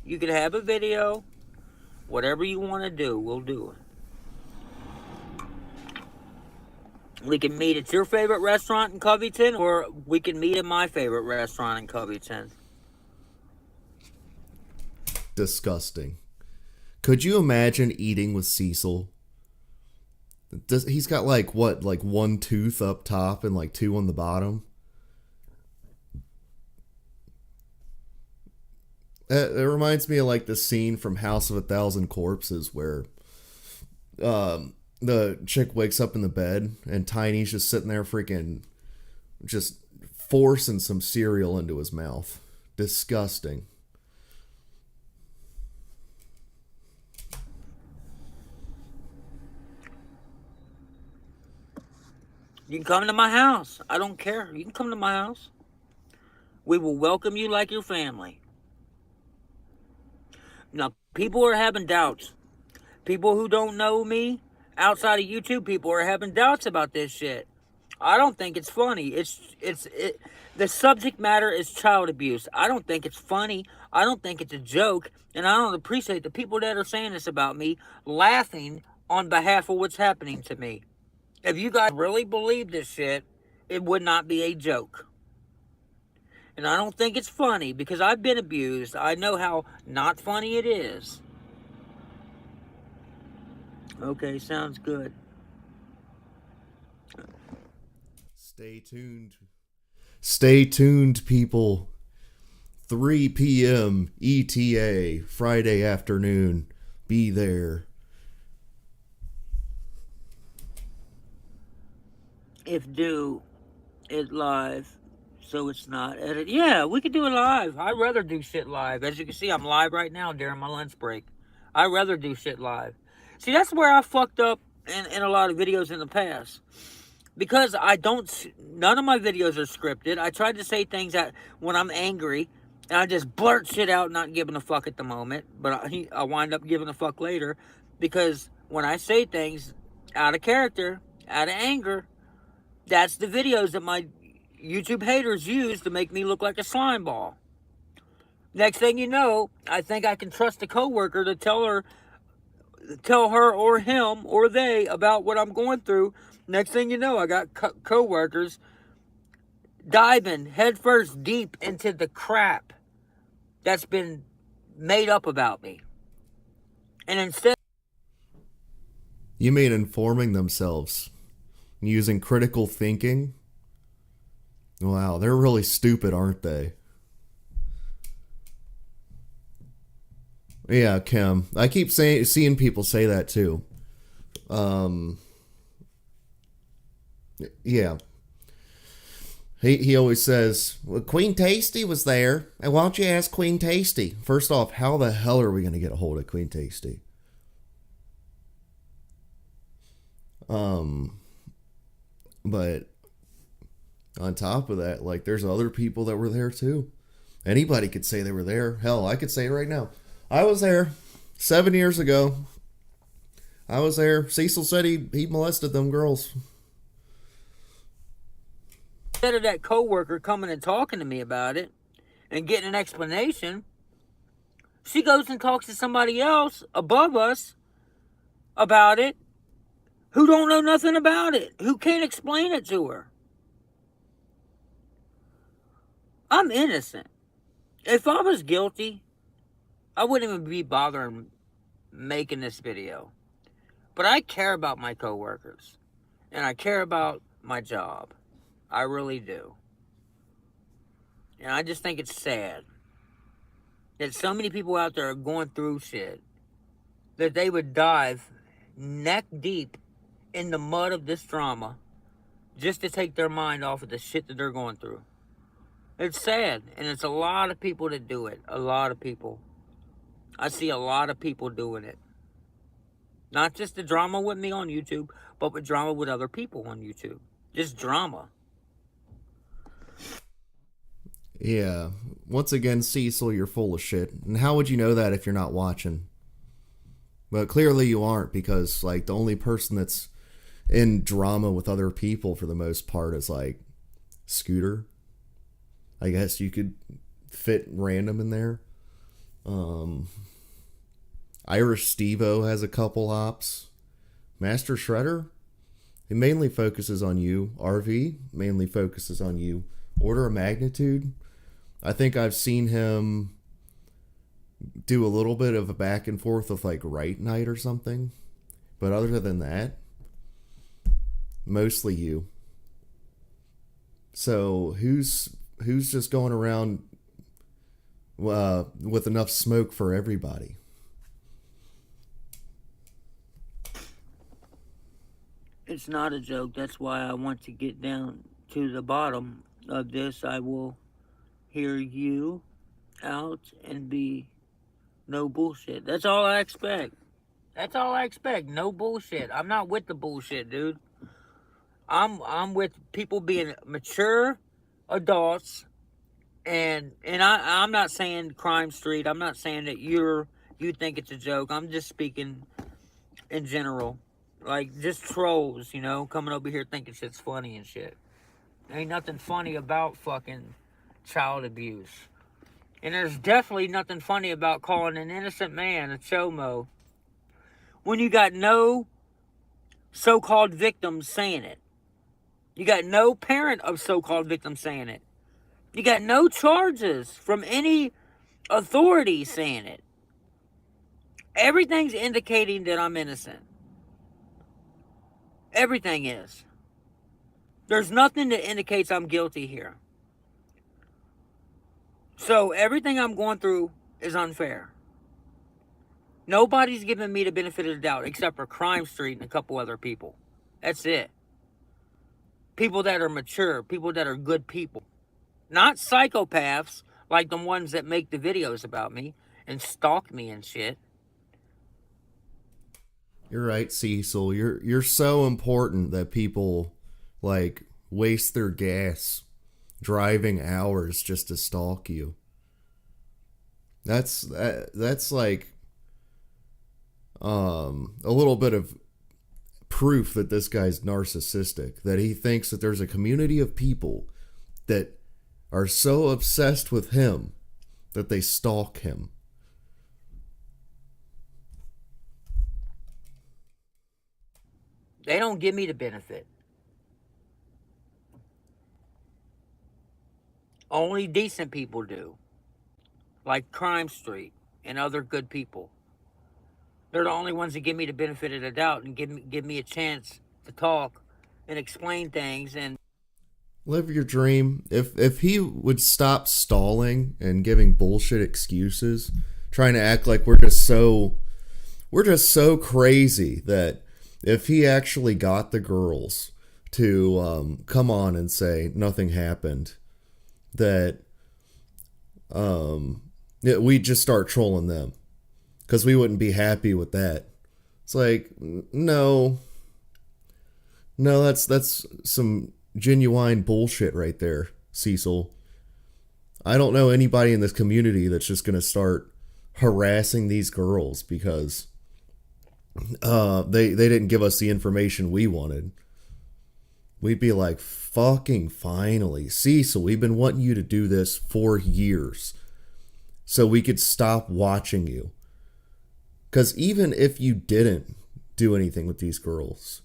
You can have a video. Whatever you want to do, we'll do it. We can meet at your favorite restaurant in Covington, or we can meet at my favorite restaurant in Covington. Disgusting. Could you imagine eating with Cecil? He's got like one tooth up top and like two on the bottom. It reminds me of like the scene from House of a Thousand Corpses where the chick wakes up in the bed and Tiny's just sitting there freaking just forcing some cereal into his mouth. Disgusting. You can come to my house. I don't care. You can come to my house. We will welcome you like your family. Now, people are having doubts. People who don't know me outside of YouTube, people are having doubts about this shit. I don't think it's funny. The subject matter is child abuse. I don't think it's funny. I don't think it's a joke. And I don't appreciate the people that are saying this about me laughing on behalf of what's happening to me. If you guys really believe this shit, it would not be a joke. And I don't think it's funny because I've been abused. I know how not funny it is. Okay, sounds good. Stay tuned. Stay tuned, people. 3 p.m. ETA, Friday afternoon. Be there. if do it live so it's not edited. Yeah, we could do it live. I'd rather do shit live. As you can see, I'm live right now during my lunch break. I'd rather do shit live. See, that's where I fucked up in a lot of videos in the past. Because none of my videos are scripted. I tried to say things that when I'm angry, and I just blurt shit out, not giving a fuck at the moment. But I wind up giving a fuck later. Because when I say things out of character, out of anger, that's the videos that my YouTube haters use to make me look like a slime ball. Next thing you know, I think I can trust a coworker to tell her or him or they about what I'm going through. Next thing you know, I got coworkers diving headfirst deep into the crap that's been made up about me. And instead... You mean informing themselves, using critical thinking? Wow, they're really stupid, aren't they? Yeah, Kim. I keep seeing people say that too. Yeah. He always says, well, Queen Tasty was there. And why don't you ask Queen Tasty? First off, how the hell are we going to get a hold of Queen Tasty? But on top of that, like, there's other people that were there too. Anybody could say they were there. Hell, I could say it right now. I was there 7 years ago. I was there. Cecil said he molested them girls. Instead of that coworker coming and talking to me about it and getting an explanation, she goes and talks to somebody else above us about it who don't know nothing about it, who can't explain it to her. I'm innocent. If I was guilty, I wouldn't even be bothering making this video. But I care about my coworkers. And I care about my job. I really do. And I just think it's sad that so many people out there are going through shit that they would dive neck deep in the mud of this drama just to take their mind off of the shit that they're going through. It's sad, and it's a lot of people that do it. A lot of people. I see a lot of people doing it. Not just the drama with me on YouTube, but with drama with other people on YouTube. Just drama. Yeah. Once again, Cecil, you're full of shit. And how would you know that if you're not watching? But clearly you aren't, because, like, the only person that's in drama with other people for the most part is, like, Scooter. I guess you could fit random in there. Irish Stevo has a couple ops. Master Shredder, he mainly focuses on you. RV mainly focuses on you. Order of Magnitude, I think I've seen him do a little bit of a back and forth with, like, Right Knight or something. But other than that, mostly you. So who's just going around with enough smoke for everybody? It's not a joke. That's why I want to get down to the bottom of this. I will hear you out and be no bullshit. That's all I expect. That's all I expect. No bullshit. I'm not with the bullshit, dude. I'm with people being mature adults, and I'm not saying Crime Street. I'm not saying that you think it's a joke. I'm just speaking in general. Like, just trolls, you know, coming over here thinking shit's funny and shit. Ain't nothing funny about fucking child abuse. And there's definitely nothing funny about calling an innocent man a chomo when you got no so-called victims saying it. You got no parent of so-called victims saying it. You got no charges from any authority saying it. Everything's indicating that I'm innocent. Everything is. There's nothing that indicates I'm guilty here. So everything I'm going through is unfair. Nobody's giving me the benefit of the doubt except for Crime Street and a couple other people. That's it. People that are mature, people that are good people. Not psychopaths like the ones that make the videos about me and stalk me and shit. You're right, Cecil. You're so important that people like waste their gas driving hours just to stalk you. That's like a little bit of proof that this guy's narcissistic, that he thinks that there's a community of people that are so obsessed with him that they stalk him. They don't give me the benefit. Only decent people do. Like Crime Street and other good people. They're the only ones that give me the benefit of the doubt and give me a chance to talk and explain things. And Live your dream. If he would stop stalling and giving bullshit excuses, trying to act like we're just so crazy, that if he actually got the girls to come on and say nothing happened, that we'd just start trolling them because we wouldn't be happy with that. It's like, no, that's some genuine bullshit right there, Cecil. I don't know anybody in this community that's just going to start harassing these girls because they didn't give us the information we wanted. We'd be like, fucking finally, Cecil, we've been wanting you to do this for years so we could stop watching you. Because even if you didn't do anything with these girls,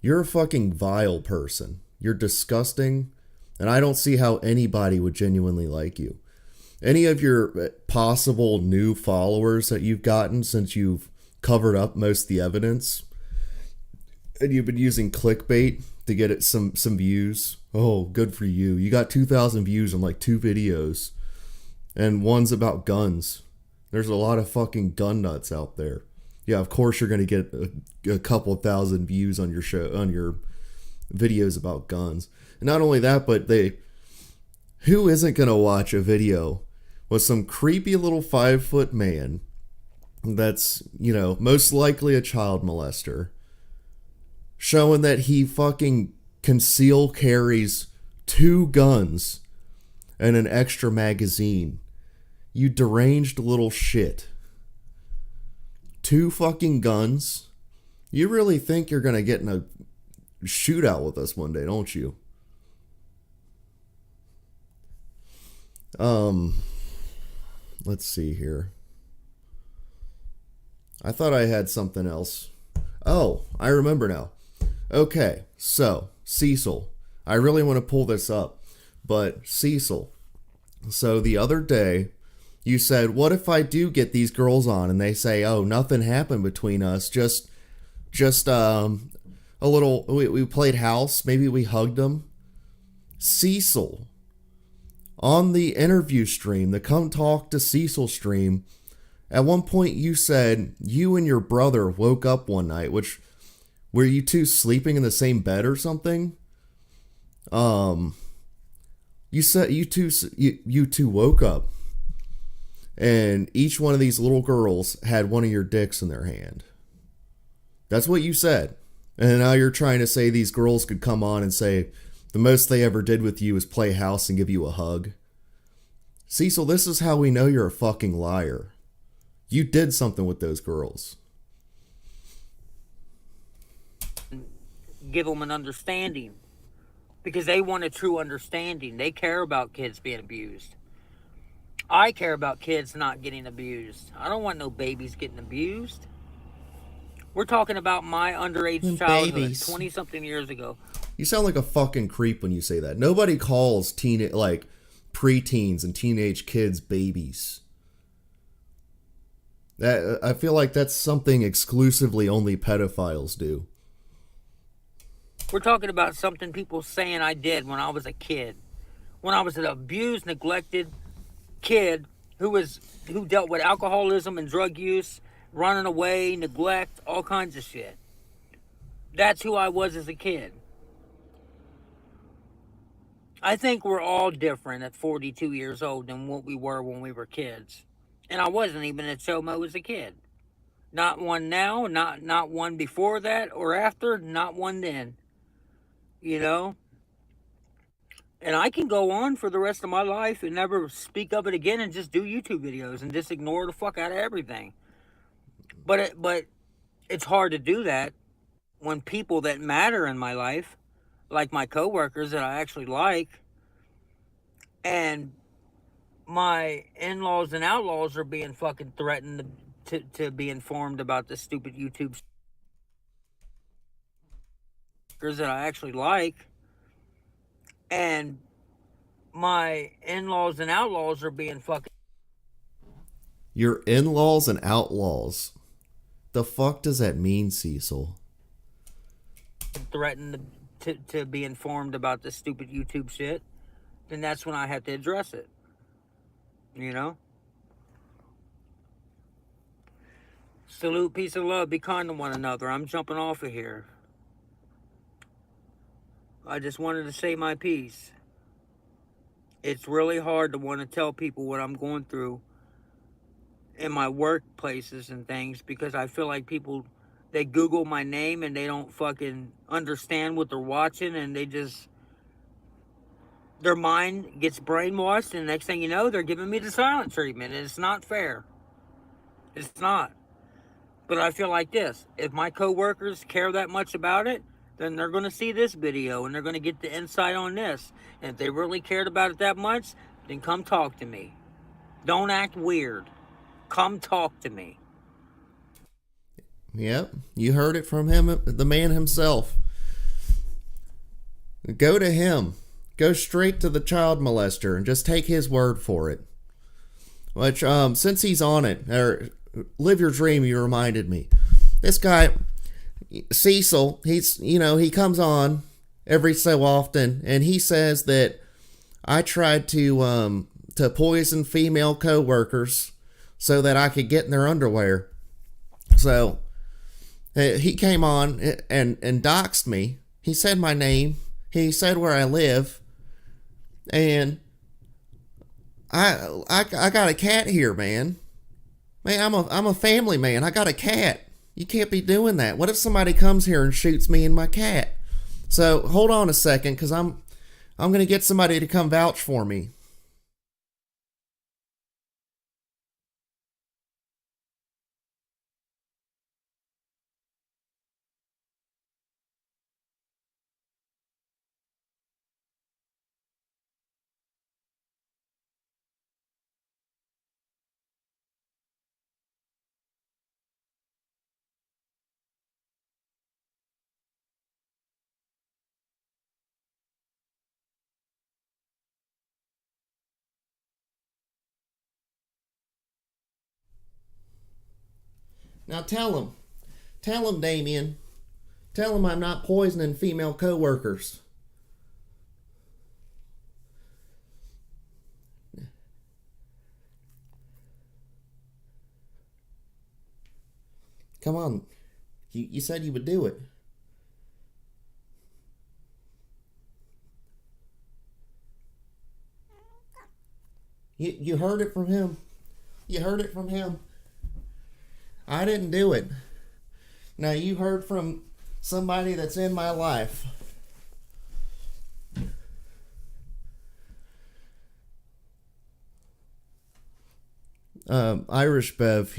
you're a fucking vile person. You're disgusting, and I don't see how anybody would genuinely like you. Any of your possible new followers that you've gotten since you've covered up most of the evidence, and you've been using clickbait to get it some views. Oh, good for you. You got 2,000 views on like 2 videos, and one's about guns. There's a lot of fucking gun nuts out there. Yeah, of course you're going to get a couple thousand views on your show, on your videos about guns. And not only that, but who isn't going to watch a video with some creepy little 5-foot man that's, most likely a child molester, showing that he fucking conceal carries 2 guns and an extra magazine? You deranged little shit. 2 fucking guns? You really think you're gonna get in a shootout with us one day, don't you? Let's see here. I thought I had something else. Oh, I remember now. Okay, so, Cecil. I really want to pull this up, but Cecil. So the other day, you said, what if I do get these girls on and they say, oh, nothing happened between us, just a little, we played house, maybe we hugged them. Cecil, on the interview stream, the Come Talk to Cecil stream, at one point you said you and your brother woke up one night, which, were you two sleeping in the same bed or something? You said you two woke up and each one of these little girls had one of your dicks in their hand. That's what you said. And now you're trying to say these girls could come on and say the most they ever did with you is play house and give you a hug. Cecil, this is how we know you're a fucking liar. You did something with those girls. give them an understanding. Because they want a true understanding. They care about kids being abused. I care about kids not getting abused. I don't want no babies getting abused. We're talking about my underage childhood, 20-something years ago. You sound like a fucking creep when you say that. Nobody calls preteens and teenage kids babies. I feel like that's something exclusively only pedophiles do. We're talking about something people saying I did when I was a kid. When I was an abused, neglected kid who dealt with alcoholism and drug use, running away, neglect, all kinds of shit. That's who I was as a kid. I think we're all different at 42 years old than what we were when we were kids. And I wasn't even at Somo as a kid. Not one now, not one before that or after, not one then. You know? And I can go on for the rest of my life and never speak of it again and just do YouTube videos and just ignore the fuck out of everything. But it's hard to do that when people that matter in my life, like my coworkers that I actually like, and my in-laws and outlaws are being fucking threatened to be informed about the stupid YouTube that I actually like, and my in-laws and outlaws are being fucking Your in-laws and outlaws. The fuck does that mean, Cecil? threatened to be informed about the stupid YouTube shit, then that's when I have to address it. You know? Salute, peace, and love. Be kind to one another. I'm jumping off of here. I just wanted to say my piece. It's really hard to want to tell people what I'm going through in my workplaces and things because I feel like people, they Google my name and they don't fucking understand what they're watching, and they just, their mind gets brainwashed, and the next thing you know, they're giving me the silent treatment, and it's not fair. It's not. But I feel like this: if my coworkers care that much about it, then they're going to see this video and they're going to get the insight on this. And if they really cared about it that much, then come talk to me. Don't act weird. Come talk to me. Yep, you heard it from him, the man himself. Go to him. Go straight to the child molester and just take his word for it. Which, since he's on it, or Live Your Dream, you reminded me. This guy, Cecil, he comes on every so often, and he says that I tried to poison female co-workers so that I could get in their underwear. So he came on and doxed me. He said my name. He said where I live, and I got a cat here, man. Man, I'm a family man. I got a cat. You can't be doing that. What if somebody comes here and shoots me and my cat? So hold on a second, because I'm gonna get somebody to come vouch for me. Now tell him, Damien. Tell him I'm not poisoning female co-workers. Come on. You said you would do it. You heard it from him. You heard it from him. I didn't do it. Now you heard from somebody that's in my life. Irish Bev,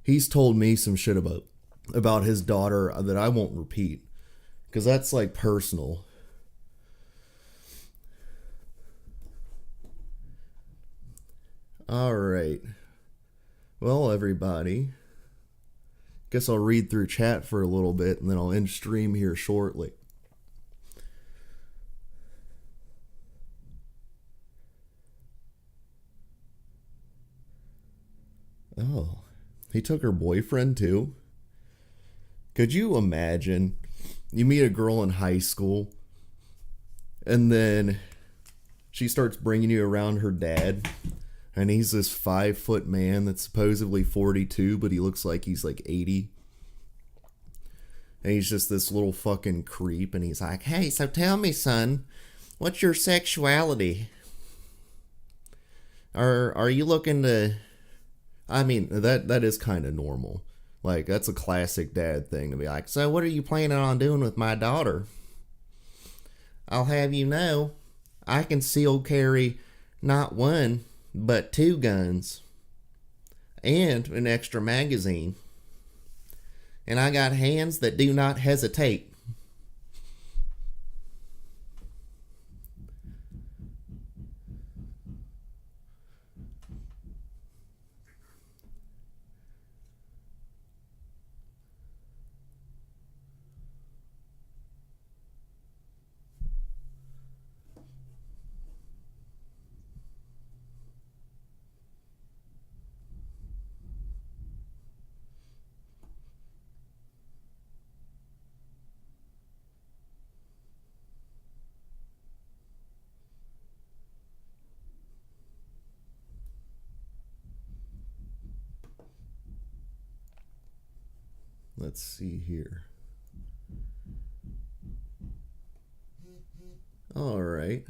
he's told me some shit about his daughter that I won't repeat, because that's like personal. All right. Well, everybody, guess I'll read through chat for a little bit and then I'll end stream here shortly. Oh, he took her boyfriend too? Could you imagine? You meet a girl in high school and then she starts bringing you around her dad. And he's this 5-foot man that's supposedly 42, but he looks like he's like 80. And he's just this little fucking creep, and he's like, hey, so tell me, son, what's your sexuality? Are you looking to... I mean, that is kind of normal. Like, that's a classic dad thing to be like, so what are you planning on doing with my daughter? I'll have you know, I can still carry not one, but 2 guns. And an extra magazine. And I got hands that do not hesitate. Let's see here. All right.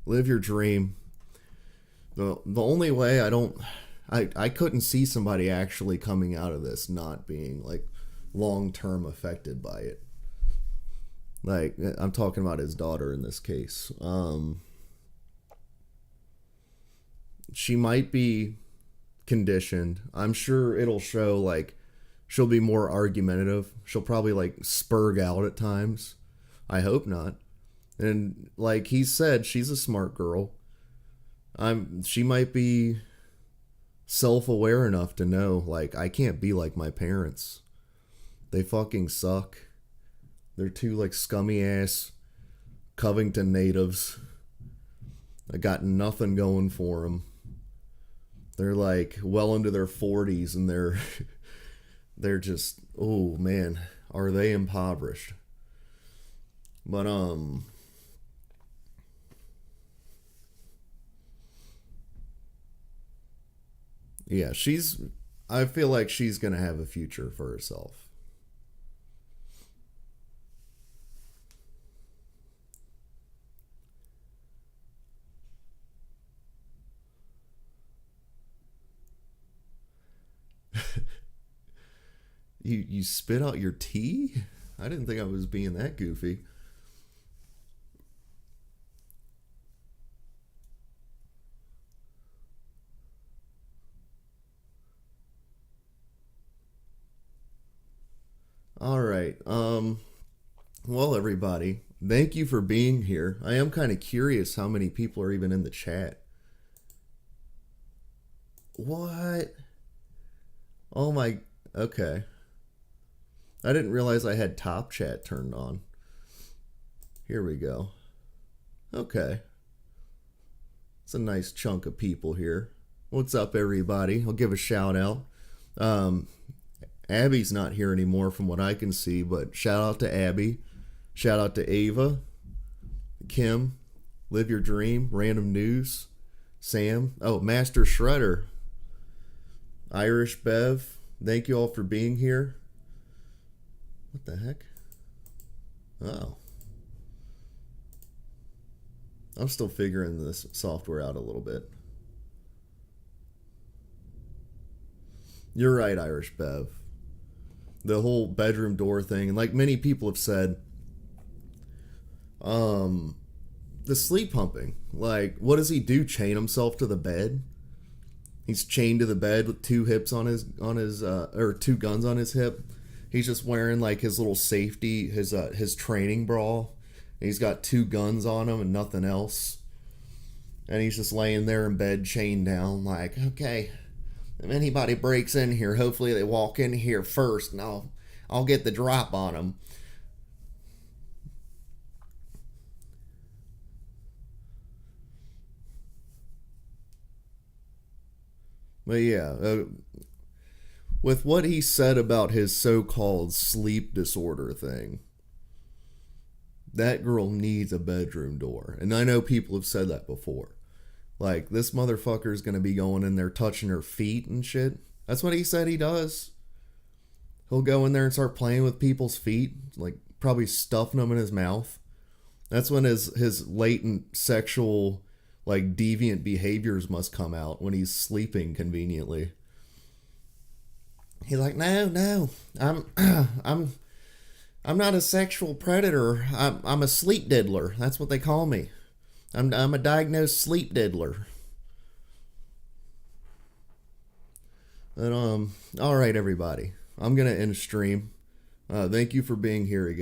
Live your dream. The only way I couldn't see somebody actually coming out of this not being like long-term affected by it. Like, I'm talking about his daughter in this case. She might be conditioned. I'm sure it'll show, like, she'll be more argumentative. She'll probably like spurg out at times. I hope not. And like he said, she's a smart girl. She might be self-aware enough to know, like, I can't be like my parents. They fucking suck. They're 2 like scummy ass Covington natives. I got nothing going for them. They're like well into their 40s, and they're just, oh man, are they impoverished. But yeah, I feel like she's gonna have a future for herself. You spit out your tea? I didn't think I was being that goofy. All right. Well, everybody, thank you for being here. I am kind of curious how many people are even in the chat. What? Oh my, okay. I didn't realize I had top chat turned on. Here we go. Okay. It's a nice chunk of people here. What's up, everybody? I'll give a shout out. Abby's not here anymore from what I can see, but shout out to Abby. Shout out to Ava, Kim, Live Your Dream, Random News, Sam. Oh, Master Shredder. Irish Bev. Thank you all for being here. What the heck? Oh. I'm still figuring this software out a little bit. You're right, Irish Bev. The whole bedroom door thing, and like many people have said, the sleep humping. Like, what does he do? Chain himself to the bed? He's chained to the bed with 2 hips on his or 2 guns on his hip. He's just wearing like his little safety, his training bra. And he's got 2 guns on him and nothing else. And he's just laying there in bed, chained down, like, okay, if anybody breaks in here, hopefully they walk in here first, and I'll get the drop on them. But yeah, with what he said about his so-called sleep disorder thing, that girl needs a bedroom door. And I know people have said that before. Like, this motherfucker's gonna be going in there touching her feet and shit. That's what he said he does. He'll go in there and start playing with people's feet, like probably stuffing them in his mouth. That's when his latent sexual, like, deviant behaviors must come out, when he's sleeping conveniently. He's like, no, I'm not a sexual predator. I'm a sleep diddler. That's what they call me. I'm a diagnosed sleep diddler. But all right, everybody. I'm gonna end stream. Thank you for being here again.